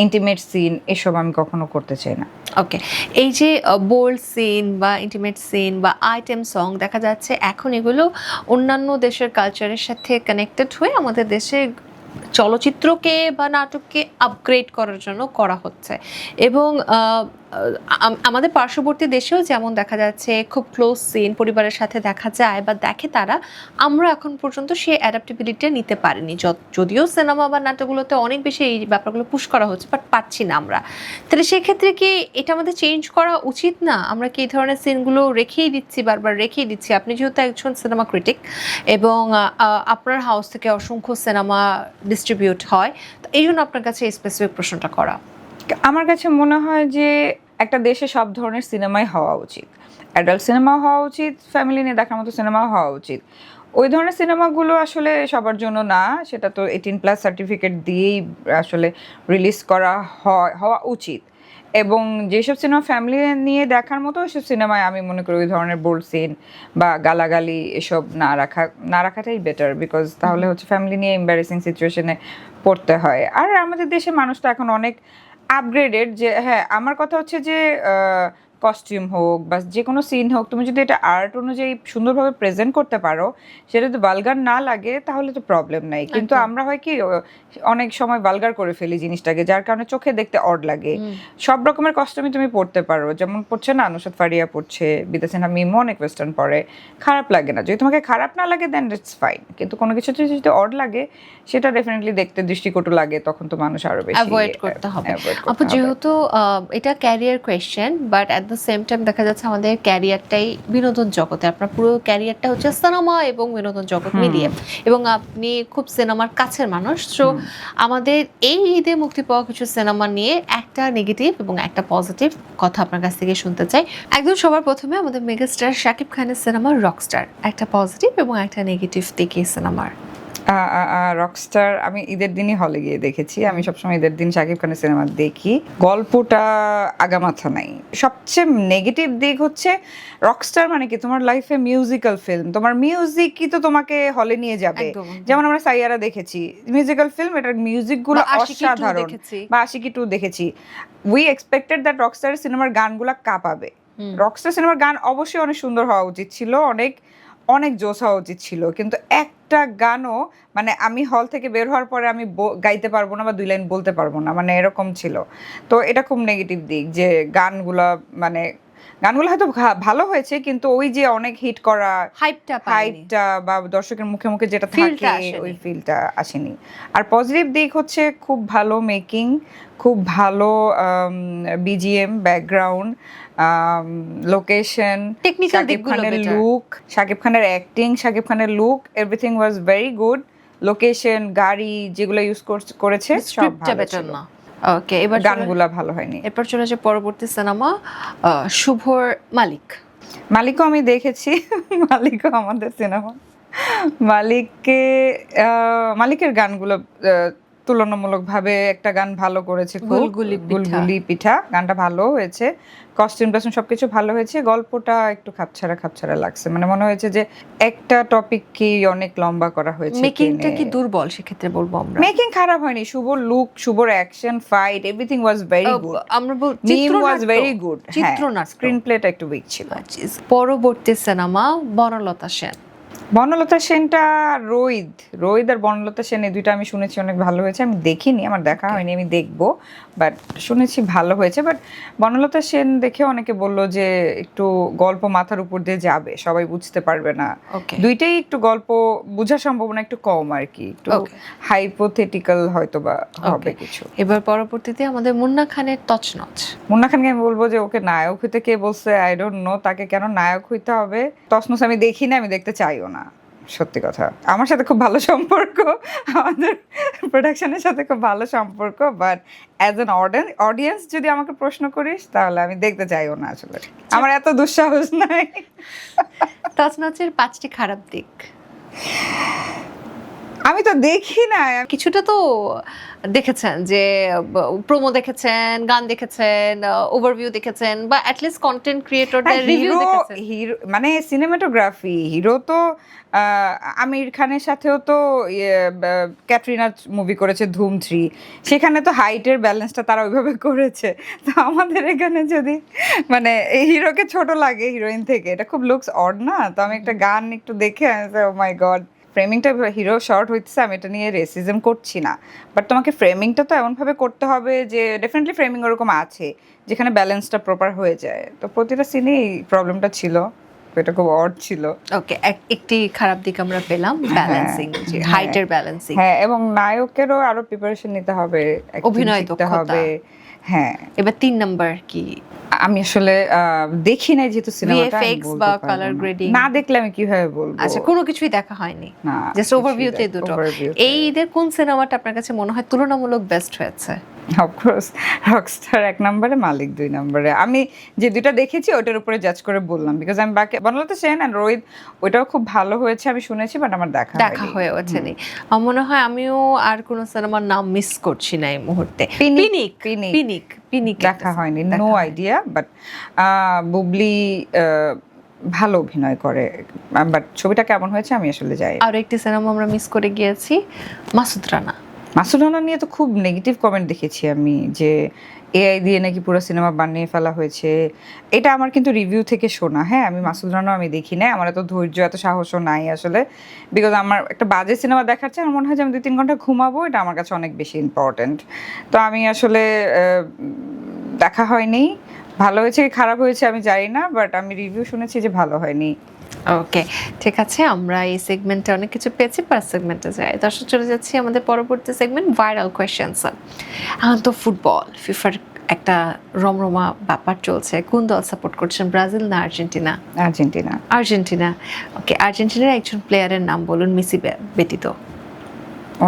ইন্টিমেট সিন, এসব আমি কখনো করতে চাই না। ওকে, এই যে বোল্ড সিন বা ইন্টিমেট সিন বা আইটেম সং, দেখা যাচ্ছে এখন এগুলো অন্যান্য দেশের কালচারের সাথে কানেক্টেড হয়ে আমাদের দেশে চলচ্চিত্রকে বা নাটককে আপগ্রেড করার জন্য করা হচ্ছে। এবং আমাদের পার্শ্ববর্তী দেশেও যেমন দেখা যাচ্ছে খুব ক্লোজ সিন পরিবারের সাথে দেখা যায় বা দেখে তারা, আমরা এখন পর্যন্ত সেই অ্যাডাপ্টেবিলিটি নিতে পারিনি। যদিও সিনেমা বা নাটকগুলোতে অনেক বেশি এই ব্যাপারগুলো পুশ করা হচ্ছে, বাট পারছি না আমরা। তাহলে সেক্ষেত্রে কি এটা আমাদের চেঞ্জ করা উচিত না? আমরা কি এই ধরনের সিনগুলো রেখেই দিচ্ছি, বারবার রেখেই দিচ্ছি? আপনি যেহেতু একজন সিনেমা ক্রিটিক এবং আপনার হাউস থেকে অসংখ্য সিনেমা ডিস্ট্রিবিউট হয়, তো এই জন্য আপনার কাছে এই স্পেসিফিক প্রশ্নটা করা। আমার কাছে মনে হয় যে একটা দেশে সব ধরনের সিনেমাই হওয়া উচিত। অ্যাডাল্ট সিনেমাও হওয়া উচিত, ফ্যামিলি নিয়ে দেখার মতো সিনেমাও হওয়া উচিত। ওই ধরনের সিনেমাগুলো আসলে সবার জন্য না, সেটা তো 18+ সার্টিফিকেট দিয়েই আসলে রিলিজ করা হওয়া উচিত। এবং যেসব সিনেমা ফ্যামিলি নিয়ে দেখার মতো, ওইসব সিনেমায় আমি মনে করি ওই ধরনের বোল্ড সিন বা গালাগালি এসব না রাখাটাই বেটার, বিকজ তাহলে হচ্ছে ফ্যামিলি নিয়ে এম্বারেসিং সিচুয়েশনে পড়তে হয়। আর আমাদের দেশে মানুষ তো এখন অনেক আপগ্রেডেড, যে হ্যাঁ আমার কথা হচ্ছে যে কস্টিউম হোক বা যে কোনো সিন হোক, তুমি যদি এটা আর্ট অনুযায়ী সুন্দরভাবে প্রেজেন্ট করতে পারো, সেটা যদি ভালগার না লাগে তাহলে তো প্রবলেম নাই। কিন্তু আমরা হয় কি অনেক সময় ভালগার করে ফেলি জিনিসটাকে, যার কারণে চোখে দেখতে অড লাগে। সব রকমের কস্টিউমই তুমি পড়তে পারো, যেমন পড়ছে না নুসরাত ফারিয়া পড়ছে, বিদ্যা সিনহা মিমো অনেক ওয়েস্টার্ন পরে, খারাপ লাগে না। যদি তোমাকে খারাপ না লাগে দেন ইটস ফাইন, কিন্তু কোনো কিছু যদি অড লাগে সেটা ডেফিনেটলি দেখতে দৃষ্টিকটু লাগে, তখন তো মানুষ আরো বেশি অ্যাভয়েড করতে হবে। আপু, যেহেতু এটা career question, but at the same time দেখা যাচ্ছে আমাদের ক্যারিয়ারটাই বিনোদন জগতে, আপনার পুরো ক্যারিয়ারটা হচ্ছে সিনেমা এবং বিনোদন জগৎ মিলিয়ে, এবং আপনি খুব সিনেমার কাছের মানুষ। তো আমাদের এই ঈদে মুক্তি পাওয়া কিছু সিনেমা নিয়ে একটা নেগেটিভ এবং একটা পজিটিভ কথা আপনার কাছ থেকে শুনতে চাই। একদম সবার প্রথমে আমাদের মেগাস্টার শাকিব খানের সিনেমা রকস্টার, একটা পজিটিভ এবং একটা নেগেটিভ দিকে সিনেমার। রকস্টার আমি ঈদের দিনই হলে গিয়ে দেখেছি। আমি সবসময় ঈদের দিন শাকিব খানের সিনেমা দেখি। গল্পটা আগামাথা নাই। সবচেয়ে নেগেটিভ দিক হচ্ছে রকস্টার মানে কি, তোমার লাইফে মিউজিক্যাল ফিল্ম, তোমার মিউজিকই তো তোমাকে হলে নিয়ে যাবে। যেমন আমরা সাইয়ারা দেখেছি, মিউজিক্যাল ফিল্ম, এটার মিউজিকগুলো অসাধারণ, বা আশিকি 2 দেখেছি। উই এক্সপেক্টেড দ্যাট রকস্টার সিনেমার গানগুলা কাঁপাবে। রকস্টার সিনেমার গান অবশ্যই অনেক সুন্দর হওয়া উচিত ছিল, অনেক অনেক জোশ হওয়া উচিত ছিল, কিন্তু একটা গানও মানে আমি হল থেকে বের হওয়ার পরে আমি গাইতে পারবো না বা 2 লাইন বলতে পারবো না, মানে এরকম ছিল। তো এটা খুব নেগেটিভ দিক যে মানে গানগুলো হয়তো ভালো হয়েছে, কিন্তু ওই যে অনেক হিট করা হাইপটা বা দর্শকের মুখে মুখে যেটা থাকে ওই ফিলটা আসেনি। আর পজিটিভ দিক হচ্ছে খুব ভালো মেকিং, খুব ভালো বিজিএম, ব্যাকগ্রাউন্ড, লোকেশন, শাকিব খানের লুক, শাকিব খানের অ্যাক্টিং, শাকিব খানের look, everything was very good. Location, গাড়ি যেগুলো ইউজ করেছে সব ভালো ছিল। ওকে, এবার গানগুলা ভালো হয়নি। এরপর চলে যে পরবর্তী সিনেমা শুভর মালিক। মালিকও আমি দেখেছি, মালিকও আমাদের সিনেমা। মালিকের গানগুলো তুলনামূলকভাবে একটা গান ভালো করেছে, গুলগুলি পিঠা গানটা ভালো হয়েছে, কস্টিউম টস্টিউম সবকিছু ভালো হয়েছে। গল্পটা একটু খাপছাড়া লাগছে, মানে মনে হয়েছে যে একটা টপিক কি অনেক লম্বা করা হয়েছে। মেকিংটা কি দুর্বল সেক্ষেত্রে বলবো আমরা? মেকিং খারাপ হয়নি, শুভর লুক, শুভর action, fight, everything was very good. আমরা চিত্রনাট্য ভেরি গুড, চিত্রনাট্য, স্ক্রিন প্লেটা একটু উইক ছিল। পরবর্তী সিনেমা বনলতা সেন। বনলতা সেনটা রোহিত আর বনলতা সেন এই দুইটা আমি শুনেছি অনেক ভালো হয়েছে। আমি দেখিনি, আমার দেখা হয়নি, আমি দেখবো, বাট শুনেছি ভালো হয়েছে। বাট বনলতা সেন দেখে অনেকে বলল যে একটু গল্প মাথার উপর দিয়ে যাবে, সবাই বুঝতে পারবে না। দুইটাই একটু গল্প বোঝার সম্ভাবনা একটু কম আর কি, একটু হাইপোথেটিক্যাল হয়তো বা হবে কিছু। এবার পরবর্তীতে আমাদের মুন্না খানের তছনছ। মুন্না খানকে আমি বলবো যে ওকে নায়ক হইতে কে বলছে, আই ডোন্ট নো, তাকে কেন নায়ক হইতে হবে। তছনছ আমি দেখি না, আমি দেখতে চাইও না, সত্যি কথা। আমার সাথে খুব ভালো সম্পর্ক, আমাদের প্রোডাকশনের সাথে খুব ভালো সম্পর্ক, বাট অ্যাজ অ্যান অডিয়েন্স যদি আমাকে প্রশ্ন করিস তাহলে আমি দেখতে চাইও না, আসলে আমার এত দুঃসাহস নাই। তছনছের 5টি খারাপ দিক আমি তো দেখি না। কিছুটা তো দেখেছেন, যে প্রোমো দেখেছেন, গান দেখেছেন, ওভারভিউ দেখেছেন, বা অ্যাটলিস্ট কন্টেন্ট ক্রিয়েটরদের রিভিউ দেখেছেন। হিরো মানে সিনেমাটোগ্রাফি, হিরো তো আমির খানের সাথেও তো ক্যাটরিনা মুভি করেছে ধুম 3, সেখানে তো হাইটের ব্যালেন্সটা তারা ওইভাবে করেছে। তো আমাদের এখানে যদি মানে হিরোকে ছোট লাগে হিরোইন থেকে, এটা খুব লুকস অড না? তো আমি একটা গান একটু দেখে ও মাই গড, ফ্রেমিংটা হিরো শর্ট হইতেছে, আমি এটা নিয়ে রেসিজম করছি না, বাট তোমাকে ফ্রেমিংটা তো এমনভাবে করতে হবে যে ডেফিনেটলি ফ্রেমিং ওরকম আছে যেখানে ব্যালেন্সটা প্রপার হয়ে যায়। তো প্রতিটা সিনেই প্রবলেমটা ছিল, এটা খুব অড ছিল। ওকে, একটি খারাপ দিক আমরা পেলাম, ব্যালেন্সিং, যে হাইটের ব্যালেন্সিং। হ্যাঁ, এবং নায়কেরও আরো প্রিপারেশন নিতে হবে, অভিনয় দক্ষতা হবে। হ্যাঁ, এবার 3 নাম্বার কি? আমি আসলে দেখি নাই যেহেতু সিনেমাটা, ভিএফএক্স বা কালার গ্রেডিং না দেখলে আমি কিভাবে বলবো? আচ্ছা, কোনো কিছুই দেখা হয়নি, জাস্ট ওভারভিউতে দুটো। এই ঈদের কোন সিনেমাটা আপনার কাছে মনে হয় তুলনামূলক বেস্ট হয়েছে? অফকোর্স রকস্টার 1 নম্বরে, মালিক 2 নম্বরে। আমি যে দুইটা দেখেছি ওটার উপরে জাজ করে বললাম, বিকজ আমি বাকি বনলতা সেন এন্ড রোহিত ওটাও খুব ভালো হয়েছে আমি শুনেছি, বাট আমার দেখা হয়ে ওঠেনি। আমার মনে হয় আমিও আর কোন সিনেমার নাম মিস করছি না এই মুহূর্তে। পিনিক দেখা হয়নি, নো আইডিয়া, বাট বুবলি ভালো অভিনয় করে, বাট ছবিটা কেমন হয়েছে আমি আসলে যাই। আর একটি সিনেমা আমরা মিস করে গিয়েছি, মাসুদ রানা। মাসুদ রানা নিয়ে তো খুব নেগেটিভ কমেন্ট দেখেছি আমি, যে এআই দিয়ে নাকি পুরো সিনেমা বানিয়ে ফেলা হয়েছে। এটা আমার কিন্তু রিভিউ থেকে শোনা। হ্যাঁ, আমি মাসুদ রানা আমি দেখি না, আমার এত ধৈর্য এত সাহসও নাই আসলে, বিকজ আমার একটা বাজে সিনেমা দেখার চেয়ে আমার মনে হয় যে আমি 2-3 ঘন্টা ঘুমাবো, এটা আমার কাছে অনেক বেশি ইম্পর্টেন্ট। তো আমি আসলে দেখা হয়নি। ভালো হয়েছে কি খারাপ হয়েছে আমি জানি না, বাট আমি রিভিউ শুনেছি যে ভালো হয়নি। ওকে, ঠিক আছে, আমরা এই সেগমেন্টে অনেক কিছু পেয়েছি, পার সেগমেন্টে যাই। দর্শক, চলে যাচ্ছি আমাদের পরবর্তী সেগমেন্ট, ভাইরাল কোয়েশ্চেন্স। এখন তো ফুটবল, ফিফার একটা রমরমা ব্যাপার চলছে। কোন দল সাপোর্ট করছেন, ব্রাজিল না আর্জেন্টিনা? আর্জেন্টিনা। ওকে, আর্জেন্টিনার একজন প্লেয়ারের নাম বলুন, মেসি ব্যতীত।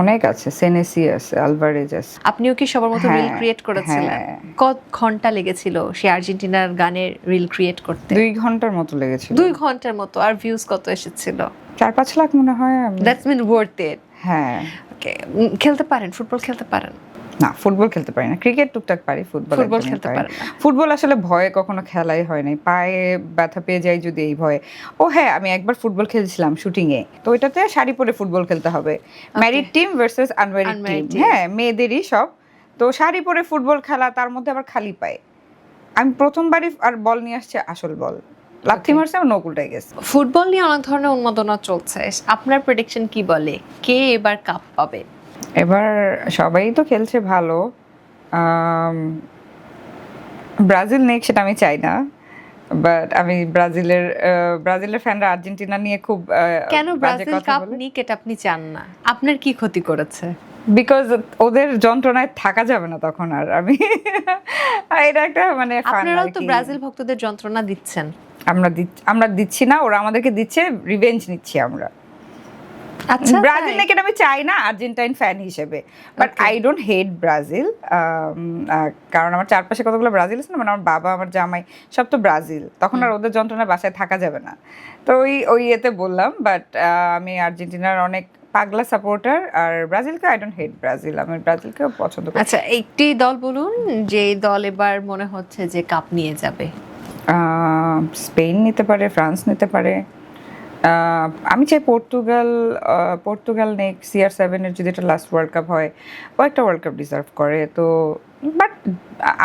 অনেক আছে, সেনেসি আছে, আলভারেজ আছে। আপনিও কি সবার মতো রিল ক্রিয়েট করেছিলেন? কত ঘন্টা লেগেছিল সেই আর্জেন্টিনার গানের রিল ক্রিয়েট করতে? 2 ঘন্টার মতো লেগেছিল। 2 ঘন্টার মতো। আর ভিউজ কত এসেছিল? 4-5 লাখ মনে হয়। That's mean worth it. হ্যাঁ। ওকে, খেলতে পারেন, ফুটবল খেলতে পারেন? না, ফুটবল খেলতে পারি না, ক্রিকেট টুকটাক পারি, ফুটবল খেলতে পারি না। ফুটবল আসলে ভয়ে কখনো খেলাই হয় নাই, পায়ে ব্যথা পেয়ে যাই যদি এই ভয়ে। ও হ্যাঁ, আমি একবার ফুটবল খেলছিলাম শুটিং এ, তো ওইটাতে শাড়ি পরে ফুটবল খেলতে হবে, married team versus unmarried team. হ্যাঁ, মেয়েদেরই সব, তো শাড়ি পরে ফুটবল খেলা, তার মধ্যে আবার খালি পায়ে। আমি প্রথমবারই আর বল নিয়ে আসছে আসল বল, লাথি মারছে আমার নখ উল্টাই গেছে। ফুটবল নিয়ে অনেক ধরনের উন্মাদনা চলছে, আপনার প্রেডিকশন কি বলে, কে এবার কাপ পাবে? এবার সবাই তো খেলছে ভালো, ব্রাজিল নেক সেটা আমি চাই না, বাট আমি ব্রাজিলের ফ্যানরা আর্জেন্টিনা নিয়ে খুব কেন বাজে ব্রাজিল কথা কাপ বলে। নিক এটা আপনি চান না? আপনার কি ক্ষতি করেছে? বিকজ ওদের যন্ত্রণায় থাকা যাবে না তখন আর আমি এটা একটা মানে fun আপনারাও আর তো কি। ব্রাজিল ভক্তদের যন্ত্রণা দিচ্ছেন। আমরা দিচ্ছি না, ওরা আমাদেরকে দিচ্ছে, রিভেঞ্জ নিচ্ছি আমরা। আচ্ছা, ব্রাজিল তাই? নাকি আমি চাই না আর্জেন্টাইন ফ্যান হিসেবে, but Okay. I don't hate Brazil, কারণ আমার চারপাশে কতগুলো ব্রাজিল আছে না, মানে আমার বাবা আমার জামাই সব তো ব্রাজিল, তখন আর ওদের যন্ত্রণায় বাসায় থাকা যাবে না। তো ওই এতে বললাম, বাট আমি আর্জেন্টিনার অনেক পাগলা সাপোর্টার, আর ব্রাজিলকে আই ডোন্ট হেট ব্রাজিল, আমি ব্রাজিলকেও পছন্দ করি। আচ্ছা, একটি দল বলুন যে দল এবার মনে হচ্ছে যে কাপ নিয়ে যাবে। স্পেন নিতে পারে, ফ্রান্স নিতে পারে, আমি চাই পর্তুগাল নেক CR7 এর যদি এটা লাস্ট ওয়ার্ল্ড কাপ হয়, ও একটা ওয়ার্ল্ড কাপ ডিজার্ভ করে। তো বাট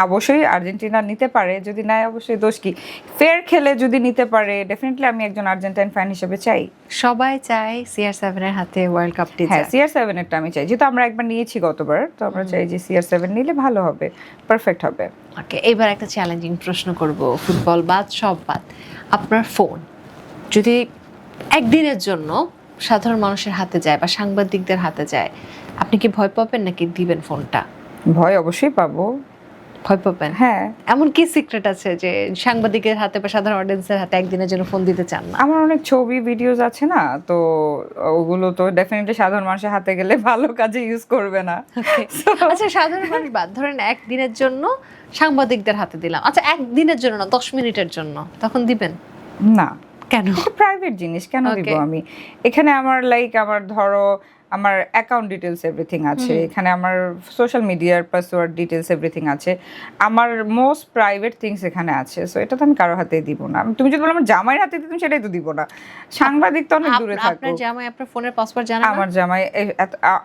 অবশ্যই আর্জেন্টিনা নিতে পারে, যদি নাই অবশ্যই দোষ কি, ফেয়ার খেলে যদি নিতে পারে ডেফিনেটলি আমি একজন আর্জেন্টাইন ফ্যান হিসেবে চাই। সবাই চায় CR7 এর হাতে ওয়ার্ল্ড কাপটি হ্যাঁ, যাক। CR7 এরটা আমি চাই, যেহেতু আমরা একবার নিয়েছি গতবার, তো আমরা চাই যে CR7 নিলে ভালো হবে, পারফেক্ট হবে। ওকে, এবার একটা চ্যালেঞ্জিং প্রশ্ন করব, ফুটবল বাদ সব বাদ, আপনার ফোন যদি একদিনের জন্য সাধারণ মানুষের হাতে যায় বা সাংবাদিকদের হাতে যায়, আপনি কি ভয় পাবেন নাকি দিবেন ফোনটা? ভয় অবশ্যই পাবো। ভয় পাবেন? হ্যাঁ, এমন কি সিক্রেট আছে যে সাংবাদিকের হাতে বা সাধারণ অডিয়েন্সের হাতে একদিনের জন্য ফোন দিতে চান না? আমার অনেক ছবি ভিডিওস আছে না, তো ওগুলো তো ডেফিনেটলি সাধারণ মানুষের হাতে গেলে ভালো কাজে ইউজ করবে না। Okay. আচ্ছা, সাধারণ মানুষ বাদ, ধরেন একদিনের জন্য সাংবাদিকদের হাতে দিলাম, আচ্ছা একদিনের জন্য না 10 মিনিটের জন্য, তখন দিবেন? না, কেন? প্রাইভেট জিনিস কেন দিব Okay. আমি? এখানে আমার আমার ধরো আমার অ্যাকাউন্ট ডিটেলস এভরিথিং আছে, এখানে আমার সোশ্যাল মিডিয়ার পাসওয়ার্ড ডিটেলস এভরিথিং আছে, আমার মোস্ট প্রাইভেট থিংস এখানে আছে, সো এটা তো আমি কারোর হাতে দিব না। তুমি যদি বলো আমার জামাইয়ের হাতে দিতাম, সেটাই তো দিব না। সাংবাদিক তো অনেক দূরে আপনার থাকো। জামাই আপনার ফোনের পাসওয়ার্ড জানে না? আমার জামাই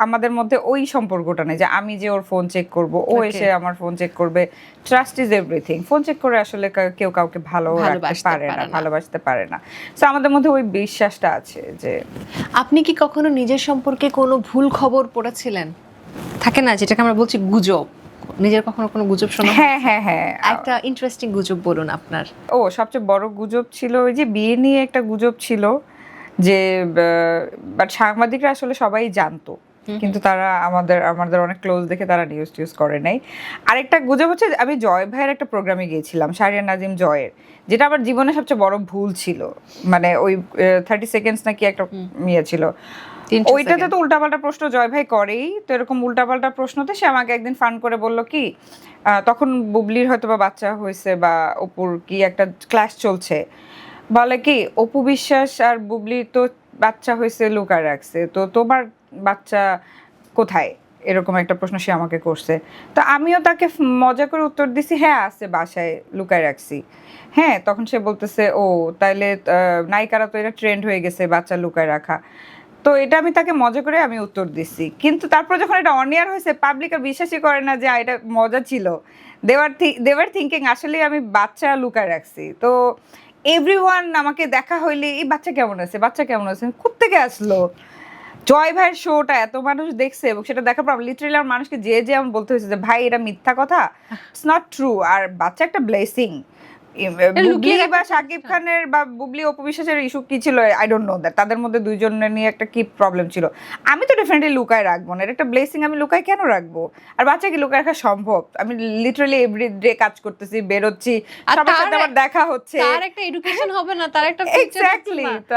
আমাদের মধ্যে ওই সম্পর্কটা নেই যে আমি যে ওর ফোন চেক করব, ও Okay. এসে আমার ফোন চেক করবে। Trust is everything. Phone check করে আসলে কেউ কাউকে ভালোবাসতে পারে না। সো আমাদের মধ্যে ওই বিশ্বাসটা আছে যে। আপনি কি কখনো নিজের সম্পর্কে কোনো ভুল খবর পড়েছিলেন? থাকে না যেটাকে আমরা বলছি গুজব, নিজের কখনো কোনো গুজব শোনা? হ্যাঁ। একটা ইন্টারেস্টিং গুজব বলুন আপনার। সবচেয়ে বড় গুজব ছিল ওই যে বিয়ে নিয়ে একটা গুজব ছিল, যে বাট সাংবাদিকরা আসলে সবাই জানতো, কিন্তু তারা আমাদের অনেক ক্লোজ দেখে তারা নিউজ করে নাই। আরেকটা গুজব হচ্ছে আমি জয় ভাইয়ের একটা প্রোগ্রামে গিয়েছিলাম, শাহরিয়ার নাজিম জয়ের, যেটা আমার জীবনে সবচেয়ে বড় ভুল ছিল। মানে ওই 30 সেকেন্ডস নাকি একটা ইয়ে ছিল, 300 ওইটাতে সেকেন্ড। তো উল্টাপাল্টা প্রশ্ন জয় ভাই করেই, তো এরকম উল্টাপাল্টা প্রশ্নতে সে আমাকে একদিন ফান করে বলল কি, তখন বুবলির হয়তো বা বাচ্চা হয়েছে বা অপুর কি একটা ক্লাস চলছে, বলে কি অপু বিশ্বাস আর বুবলির তো বাচ্চা হয়েছে লুকায় রাখছে, তো তোমার বাচ্চা কোথায়, এরকম একটা প্রশ্ন সে আমাকে করছে। তো আমিও তাকে মজা করে উত্তর দিছি, হ্যাঁ আছে বাসায় লুকায় রাখছি। হ্যাঁ, তখন সে বলতেছে ও তাইলে নায়িকারা তো এটা ট্রেন্ড হয়ে গেছে বাচ্চা লুকায় রাখা। তো এটা আমি তাকে মজা করে আমি উত্তর দিছি, কিন্তু তারপর যখন এটা অনিয়ার হয়েছে পাবলিক আর বিশ্বাসই করে না যে এটা মজা ছিল। দেওয়ার থিঙ্কিং আসলে আমি বাচ্চা লুকায় রাখছি। তো এভরিওয়ান আমাকে দেখা হইলে এই বাচ্চা কেমন আছে কোত্থেকে আসলো। জয় ভাইয়ের শোটা এত মানুষ দেখছে এবং সেটা দেখার পর লিটারালি আমার মানুষকে যে আমার বলতে হয়েছে যে ভাই এটা মিথ্যা কথা, ইটস নট ট্রু। আর বাচ্চা একটা ব্লেসিং। বুবলি বা শাকিব খানের বা বুবলি অপু বিশ্বাসের ইস্যু কি ছিল আই ডোন্ট নো দ্যাট, তাদের মধ্যে দুইজনের নিয়ে একটা কি প্রবলেম ছিল। আমি তো ডেফিনেটলি লুকায় রাখবো না, এটা একটা ব্লেসিং, আমি লুকায় কেন রাখবো? আর বাচ্চাকে লুকায় রাখা সম্ভব? আমি লিটারালি এভরিডে কাজ করতেছি, বেরোচ্ছি, আর সবার সাথে আমার দেখা হচ্ছে, তার একটা এডুকেশন হবে না, তার একটা future হচ্ছে এক্স্যাক্টলি। না। তো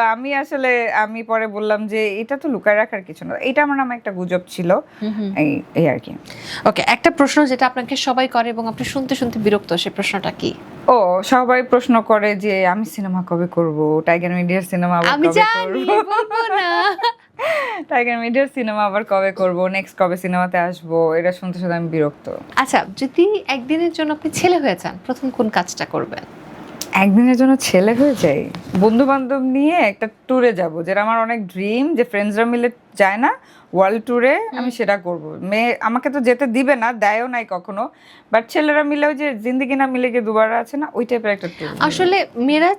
আমি পরে বললাম যে এটা তো লুকায় রাখার কিছু না, এটা আমার নামে একটা গুজব ছিল, এই আর কি। ওকে, একটা প্রশ্ন যেটা আপনাকে সবাই করে এবং আপনি শুনতে শুনতে বিরক্ত, সেই প্রশ্নটা কি? সবাই প্রশ্ন করে যে আমি সিনেমা কবে করব, টাইগার মিডিয়ার সিনেমা আবার আমি কবে জানি, করব, বলবো না। টাইগার মিডিয়ার সিনেমা আবার কবে করব, নেক্সট কবে সিনেমাতে আসবো, এটা শুনতে শুনতে আমি বিরক্ত। আচ্ছা, যদি একদিনের জন্য আপনি ছেলে হয়ে যান, প্রথম কোন কাজটা করবেন? একদিনের জন্য ছেলে হয়ে যাই, বন্ধু বান্ধব নিয়ে একটা ট্যুরে যাব, যেটা আমার অনেক ড্রিম, যে ফ্রেন্ডসরা মিলে যায় না ওয়ার্ল্ড ট্যুরে, আমি সেটা করব। মেয়ে আমাকে তো যেতে দিবে না, দেয়ও নাই কখনো, বাট ছেলেরা মিলেও যে জিন্দিগি না মিলে গিয়ে দুবার আছে না, ওই টাইপের একটা ট্যুর। আসলে মেয়েরা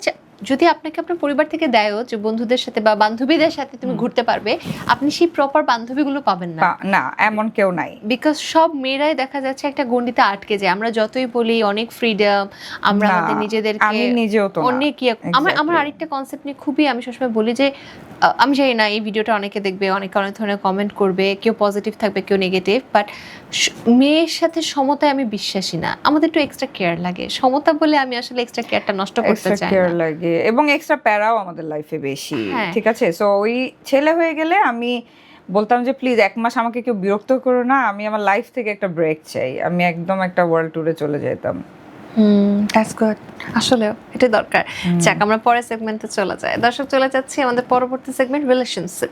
যদি আপনাকে আপনার পরিবার থেকে দেয়ও যে বন্ধুদের সাথে বা বান্ধবীদের সাথে তুমি ঘুরতে পারবে, আপনি সেই প্রপার বান্ধবীগুলো পাবেন না। না, এমন কেউ নাই। বিকজ সব মেয়েরাই দেখা যাচ্ছে একটা গণ্ডিতে আটকে যায়। আমরা যতই বলি অনেক ফ্রিডম, আমরা না, আমাদের নিজেদেরকে আমি নিজেও তো না। অনেক আমার Exactly. আরেকটা কনসেপ্ট নিয়ে খুবই আমি সবসময় বলি যে আমি জানি না এই ভিডিওটা অনেকে দেখবে, অনেকে অনেক ধরনের কমেন্ট করবে, কেউ পজিটিভ থাকবে কেউ নেগেটিভ, বাট মেয়ের সাথে সমতায় আমি বিশ্বাসী না। আমাদের একটু এক্সট্রা কেয়ার লাগে, সমতা বলে আমি আসলে এক্সট্রা কেয়ারটা নষ্ট করতে এক্সট্রা চাই কেয়ার না। লাগে এবং এক্সট্রা প্যারাও আমাদের লাইফে বেশি। হ্যাঁ। ঠিক আছে, সো ওই ছেলে হয়ে গেলে আমি বলতাম যে প্লিজ 1 মাস আমাকে কেউ বিরক্ত করো না, আমি আমার লাইফ থেকে একটা ব্রেক চাই, আমি একদম একটা ওয়ার্ল্ড ট্যুরে চলে যেতাম। দ্যাটস গুড, আসলে এটা দরকার। যাক, আমরা পরের সেগমেন্টে চলে যাই। দর্শক, চলে যাচ্ছি আমাদের পরবর্তী সেগমেন্ট, রিলেশনশিপ।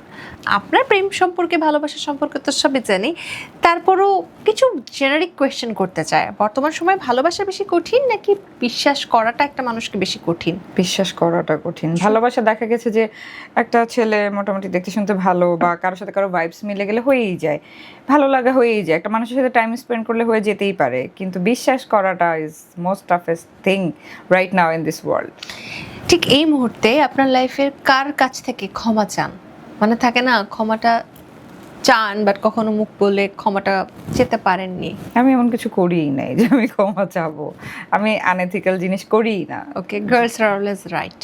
আপনার প্রেম সম্পর্কে, ভালোবাসা সম্পর্কে তো সবই জানি, তারপরও কিছু জেনারিক কোয়েশ্চেন করতে চাই। বর্তমান সময়ে ভালোবাসা বেশি কঠিন নাকি বিশ্বাস করাটা একটা মানুষকে বেশি কঠিন? বিশ্বাস করাটা কঠিন। ভালোবাসা দেখা গেছে যে একটা ছেলে মোটামুটি দেখতে শুনতে ভালো বা কারোর সাথে কারো ভাইবস মিলে গেলে হয়েই যায়, ভালো লাগা হয়েই যায়, একটা মানুষের সাথে টাইম স্পেন্ড করলে হয়ে যেতেই পারে, কিন্তু বিশ্বাস করাটা is most toughest thing right now in this world. ঠিক এই মুহূর্তে আপনার লাইফের কার কাছ থেকে ক্ষমা চান? মানে থাকে না, ক্ষমাটা চান বাট কখনো মুখ বলে ক্ষমাটা চেতে পারেননি। আমি এমন কিছু করিই নাই যে আমি ক্ষমা চাবো, আমি আনএথিক্যাল জিনিস করিই না। ওকে, গার্লস আর অলওয়েজ রাইট।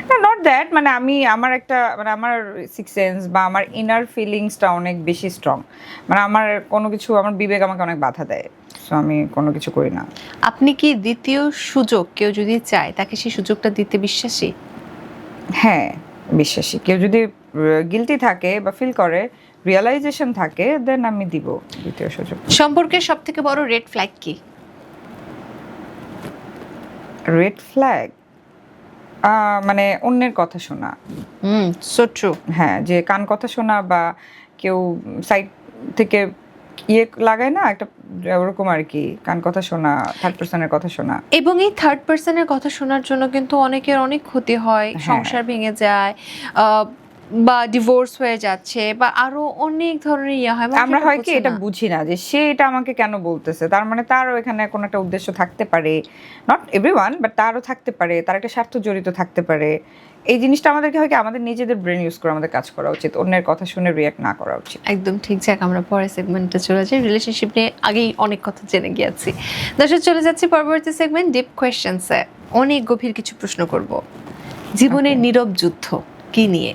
না, নট দ্যাট, মানে আমি আমার একটা মানে আমার সিক্স সেন্স বা আমার ইনার ফিলিংসটা অনেক বেশি স্ট্রং, মানে আমার কোনো কিছু, আমার বিবেক আমাকে অনেক বাধা দেয়, সো আমি কোনো কিছু করি না। আপনি কি দ্বিতীয় সুযোগ কেউ যদি চায় তাকে সেই সুযোগটা দিতে বিশ্বাসী? হ্যাঁ, বিশ্বাসী। কেউ যদি গিলটি থাকে বা ফিল করে, রিয়েলাইজেশন থাকে, দেন আমি দিব দ্বিতীয় সুযোগ। সম্পর্কের সব থেকে বড় রেড ফ্ল্যাগ কি? রেড ফ্ল্যাগ মানে অন্যের কথা শোনা। So true. হ্যাঁ, যে কান কথা শোনা বা কেউ সাইড থেকে লাগায় না একটা, ওরকম আর কি, কান কথা শোনা, থার্ড পার্সনের কথা শোনা। এবং এই থার্ড পার্সনের কথা শোনার জন্য কিন্তু অনেকের অনেক ক্ষতি হয়, হ্যাঁ। সংসার ভেঙে যায়, বা ডিভোর্স হয়ে যাচ্ছে, বা আরো অনেক ধরনের ইয়ে হয়। আমরা হয় কি এটা বুঝি না যে সে এটা আমাকে কেন বলতেছে, তার মানে তারও এখানে কোনো একটা উদ্দেশ্য থাকতে পারে, নট এভরিওয়ান বাট তারও থাকতে পারে, তার একটা স্বার্থ জড়িত থাকতে পারে। এই জিনিসটা আমাদেরকে হয় কি আমাদের নিজেদের ব্রেন ইউজ করে আমাদের কাজ করা উচিত, অন্যের কথা শুনে রিঅ্যাক্ট না করা উচিত। একদম ঠিক। যাক, আমরা পরের সেগমেন্টে চলে যাই। রিলেশনশিপ নিয়ে আগেই অনেক কথা জেনে গিয়েছি। দর্শক, চলে যাচ্ছি পরবর্তী সেগমেন্ট, ডিপ কোয়েশ্চেন্সে। অনেক গভীর কিছু প্রশ্ন করব। জীবনের নীরব যুদ্ধ কি নিয়ে?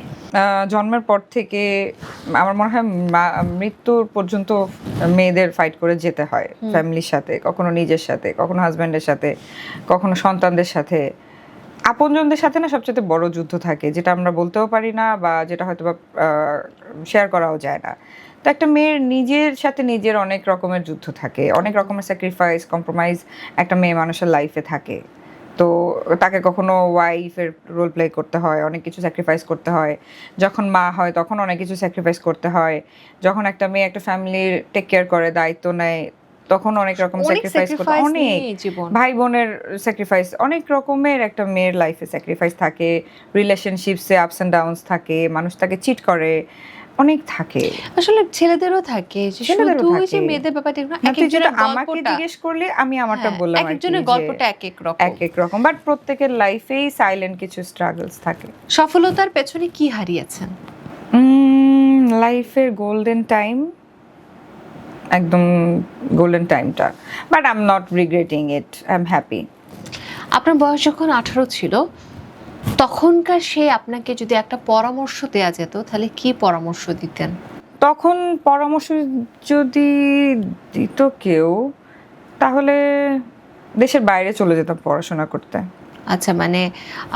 জন্মের পর থেকে আমার মনে হয় মৃত্যুর পর্যন্ত মেয়েদের ফাইট করে যেতে হয়, ফ্যামিলির সাথে, কখনো নিজের সাথে, কখনো হাজব্যান্ডের সাথে, কখনো সন্তানদের সাথে, আপনজনদের সাথে। না, সবচেয়ে বড় যুদ্ধ থাকে যেটা আমরা বলতেও পারি না বা যেটা হয়তো বা শেয়ার করাও যায় না। তো একটা মেয়ের নিজের সাথে নিজের অনেক রকমের যুদ্ধ থাকে, অনেক রকমের স্যাক্রিফাইস, কম্প্রোমাইজ একটা মেয়ে মানুষের লাইফে থাকে। তো তাকে কখনো ওয়াইফের রোল প্লে করতে হয়, অনেক কিছু স্যাক্রিফাইস করতে হয়, যখন মা হয় তখন অনেক কিছু স্যাক্রিফাইস করতে হয়, যখন একটা মেয়ে একটা ফ্যামিলির টেক কেয়ার করে, দায়িত্ব নেয়, তখন অনেক রকম স্যাক্রিফাইস করতে, অনেক ভাই বোনের স্যাক্রিফাইস, অনেক রকমের একটা মেয়ের লাইফে স্যাক্রিফাইস থাকে, রিলেশনশিপসে আপস অ্যান্ড ডাউনস থাকে, মানুষ তাকে চিট করে, অনেক থাকে। আসলে ছেলেদেরও থাকে, যে শুধু ওই যে মেয়েদের ব্যাপারটা না, এক একজনের আমাকে জিজ্ঞেস করলে আমি আমারটা বললাম, এক একজনের গল্পটা এক এক রকম, বাট প্রত্যেকের লাইফেই সাইলেন্ট কিছু স্ট্রাগলস থাকে। সফলতার পেছনে কি হারিয়েছেন? লাইফের গোল্ডেন টাইম, একদম গোল্ডেন টাইমটা, but I am not regretting it, I am happy. আপনার বয়স যখন 18 ছিল, তখনকার সে আপনাকে যদি একটা পরামর্শ দেয়া যেত, তাহলে কি পরামর্শ দিতেন? তখন পরামর্শ যদি দিত কেউ, তাহলে দেশের বাইরে চলে যেতাম পড়াশোনা করতে। আচ্ছা, মানে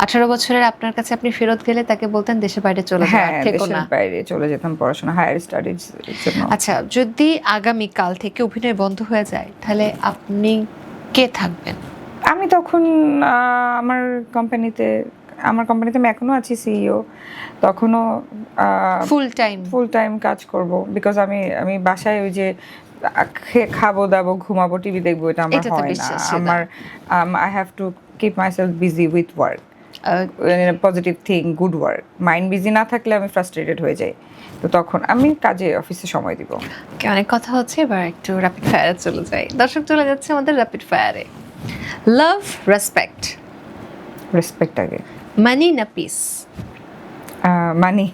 18 বছরের আপনার কাছে আপনি ফেরত গেলে তাকে বলতেন দেশের বাইরে চলে যাও, হ্যাঁ, থেকো না। দেশের বাইরে চলে যেতাম পড়াশোনা, হায়ার স্টাডিজ জন্য। আচ্ছা, যদি আগামী কাল থেকে অভিনয় বন্ধ হয়ে যায়, তাহলে আপনি কে থাকবেন? আমি তখন আমার কোম্পানিতে আমি এখনো আছি সিইও, তখনও ফুল টাইম কাজ করব, বিকজ আমি বাসায় ওই যে খাবো দাবো ঘুমাবো টিভি দেখবো এটা আমার হয় না। আমার I have to keep myself busy with work, positive thing, good work. Mind busy না থাকলে আমি ফ্রাস্ট্রেটেড হয়ে যাই, তো তখন আমি কাজে অফিসে সময় দিব। অনেক কথা হচ্ছে, এবার একটু র্যাপিড ফায়ারে চলে যাই। দর্শক, চলে যাচ্ছে আমাদের র্যাপিড ফায়ারে। Love, respect. রেসপেক্ট আগে। মানি না পিস? মানি।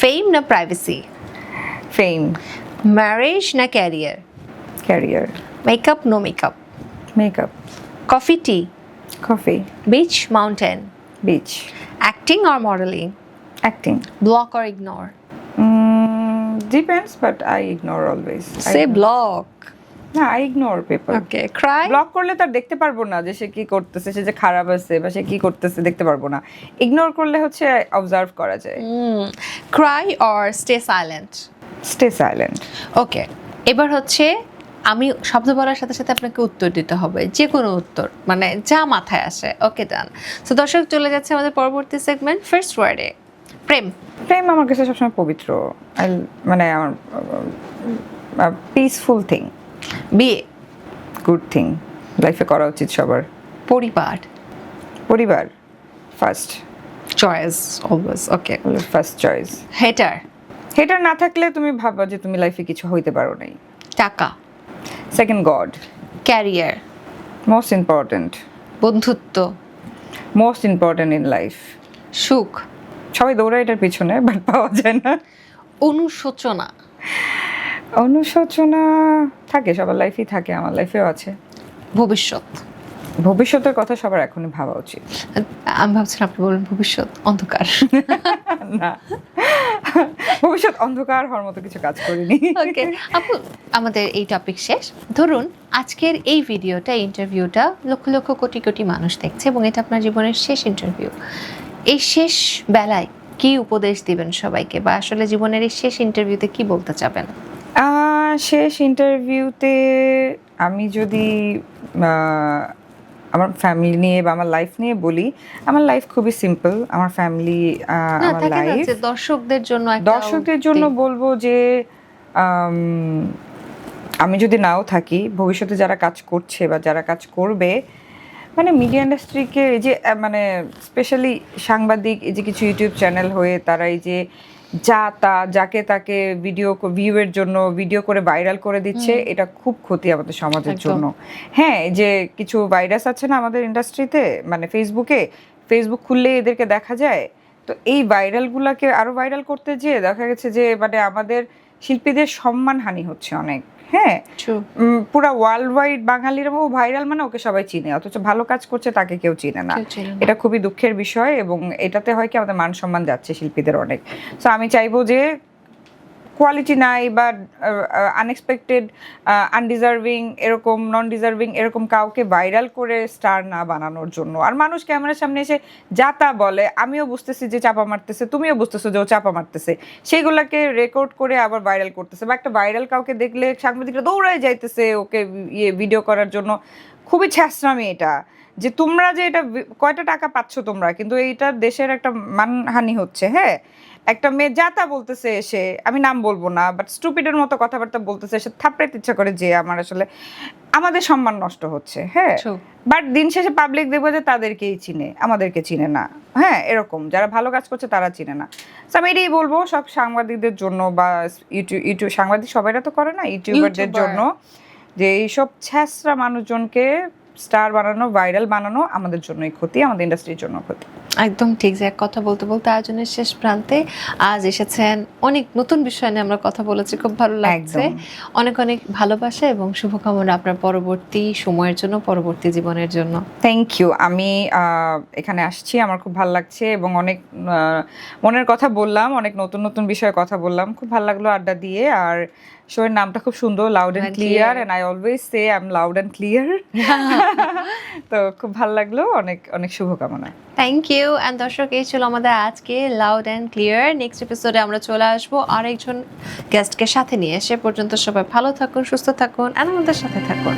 ফেম না প্রাইভেসি? ফেম। ম্যারেজ না career? Career. Makeup no makeup? Makeup. Coffee tea? Coffee. Beach mountain? Beach. Acting or modelling? Acting. Block or ignore? Depends, but I ignore always. সে block. না, I ignore people. Okay. Cry? Block করলে তার দেখতে পারবো না যে সে কি করতেছে, সে যে খারাপ আছে বা সে কি করতেছে দেখতে পারবো না। ইগনোর করলে হচ্ছে অবজার্ভ করা যায়। Cry or stay silent? Stay silent. Okay, এবার হচ্ছে আমি শব্দ বলার সাথে সাথে আপনাকে উত্তর দিতে হবে, যে কোনো উত্তর, মানে যা মাথায় আসে। ওকে, ডান। তো দর্শক, চলে যাচ্ছে আমাদের পরবর্তী সেগমেন্ট, ফার্স্ট ওয়ার্ডে। প্রেম। প্রেম আমার কাছে সবসময় পবিত্র, মানে আমার পিসফুল থিং, বিয়ে। গুড থিং, লাইফে করা উচিত সবার। পরিবার। পরিবার first choice always. Okay. First choice. Hater. Hater না থাকলে তুমি ভাববা যে তুমি লাইফে কিছু হইতে পারো নাই। টাকা। Second god. Career. Most important. বন্ধুত্ব। Most important in life. সুখ। সবাই দৌড়ায় এটার পিছনে, বাট পাওয়া যায় না। অনুশোচনা। অনুশোচনা থাকে, সবার লাইফেই থাকে, আমার লাইফেও আছে। ভবিষ্যৎ। ভবিষ্যতের কথা সবার এখনই ভাবা উচিত। আমি ভাবছিলাম আপনি বলবেন ভবিষ্যৎ অন্ধকার। না, ভবিষ্যৎ অন্ধকার হওয়ার মতো কিছু কাজ করিনি। ওকে আপু, আমাদের এই টপিক শেষ। ধরুন আজকের এই ভিডিওটা, ইন্টারভিউটা লক্ষ লক্ষ কোটি কোটি মানুষ দেখছে এবং এটা আপনার জীবনের শেষ ইন্টারভিউ। এই শেষ বেলায় কি উপদেশ দিবেন সবাইকে, বা আসলে জীবনের এই শেষ ইন্টারভিউতে কি বলতে চাবেন? শেষ ইন্টারভিউতে আমি যদি আমার ফ্যামিলি নিয়ে বা আমার লাইফ নিয়ে বলি, আমার লাইফ খুবই সিম্পল। আমার ফ্যামিলি, আমার লাইফ। দর্শকদের জন্য দর্শকদের জন্য বলবো যে আমি যদি নাও থাকি, ভবিষ্যতে যারা কাজ করছে বা যারা কাজ করবে, মানে মিডিয়া ইন্ডাস্ট্রিকে এই যে মানে স্পেশালি সাংবাদিক, এই যে কিছু ইউটিউব চ্যানেল হয়ে তারা এই যে যা তা যাকে তাকে ভিউয়ের জন্য ভিডিও করে ভাইরাল করে দিচ্ছে, এটা খুব ক্ষতি আমাদের সমাজের জন্য। হ্যাঁ, এই যে কিছু ভাইরাস আছে না আমাদের ইন্ডাস্ট্রিতে, মানে ফেসবুক খুললে এদেরকে দেখা যায়। তো এই ভাইরালগুলোকে আরো ভাইরাল করতে যেয়ে দেখা গেছে যে মানে আমাদের শিল্পীদের সম্মানহানি হচ্ছে অনেক। হ্যাঁ, পুরা ওয়ার্ল্ড ওয়াইড বাঙালির ভাইরাল, মানে ওকে সবাই চিনে, অথচ ভালো কাজ করছে তাকে কেউ চিনে না। এটা খুবই দুঃখের বিষয় এবং এটাতে হয় কি আমাদের মান সম্মান যাচ্ছে শিল্পীদের অনেক। সো আমি চাইবো যে কোয়ালিটি নাই বা আনএক্সপেক্টেড, আনডিজার্ভিং, এরকম নন ডিজার্ভিং এরকম কাউকে ভাইরাল করে স্টার না বানানোর জন্য। আর মানুষ ক্যামেরার সামনে এসে যা তা বলে, আমিও বুঝতেছি যে চাপা মারতেছে, তুমিও বুঝতেছো যে ও চাপা মারতেছে, সেগুলোকে রেকর্ড করে আবার ভাইরাল করতেছে। বা একটা ভাইরাল কাউকে দেখলে সাংবাদিকরা দৌড়ায় যাইতেছে ওকে ভিডিও করার জন্য। খুবই ছ্যাঁচড়ামি এটা, যে তোমরা যে এটা কয়টা টাকা পাচ্ছ তোমরা, কিন্তু এইটা দেশের একটা মানহানি হচ্ছে। হ্যাঁ, একটা মেয়ে যাতা বলতেছে এসে, আমি নাম বলবো না, বাট স্টুপিডের মতো কথাবার্তা বলতেছে, এসে থাপড়াইতে ইচ্ছা করে যে আমার আসলে আমাদের সম্মান নষ্ট হচ্ছে। হ্যাঁ, বাট দিন শেষে পাবলিক দেখবো যে তাদেরকেই চিনে, আমাদেরকে চিনে না। হ্যাঁ, এরকম যারা ভালো কাজ করছে তারা চিনে না। আমি এটাই বলবো সব সাংবাদিকদের জন্য, বা ইউটিউব সাংবাদিক সবাইরা তো করে না, ইউটিউবারদের জন্য, যে এইসব ছ্যাঁচড়া মানুষজনকে স্টার বানানো, ভাইরাল বানানো আমাদের জন্যই ক্ষতি, আমাদের ইন্ডাস্ট্রির জন্য ক্ষতি। একদম ঠিক। যে এক কথা বলতে বলতে আয়োজনের শেষ প্রান্তে আজ এসেছেন, অনেক নতুন বিষয় নিয়ে আমরা কথা বলেছি, খুব ভালো লাগছে। অনেক অনেক ভালোবাসা এবং শুভকামনা আপনার পরবর্তী সময়ের জন্য, পরবর্তী জীবনের জন্য। Thank you. আমি এখানে আসছি, আমার খুব ভালো লাগছে এবং অনেক মনের কথা বললাম, অনেক নতুন নতুন বিষয়ে কথা বললাম, খুব ভালো লাগলো আড্ডা দিয়ে। আর শোয়ের নামটা খুব সুন্দর, loud and clear, and I always say I am loud and clear. তো খুব ভালো লাগলো, অনেক অনেক শুভকামনা। Thank you. অ্যান্ড দর্শক, এই ছিল আমাদের আজকে লাউড অ্যান্ড ক্লিয়ার। নেক্সট এপিসোডে আমরা চলে আসবো আরেকজন গেস্টকে সাথে নিয়ে। সে পর্যন্ত সবাই ভালো থাকুন, সুস্থ থাকুন, আর আমাদের সাথে থাকুন।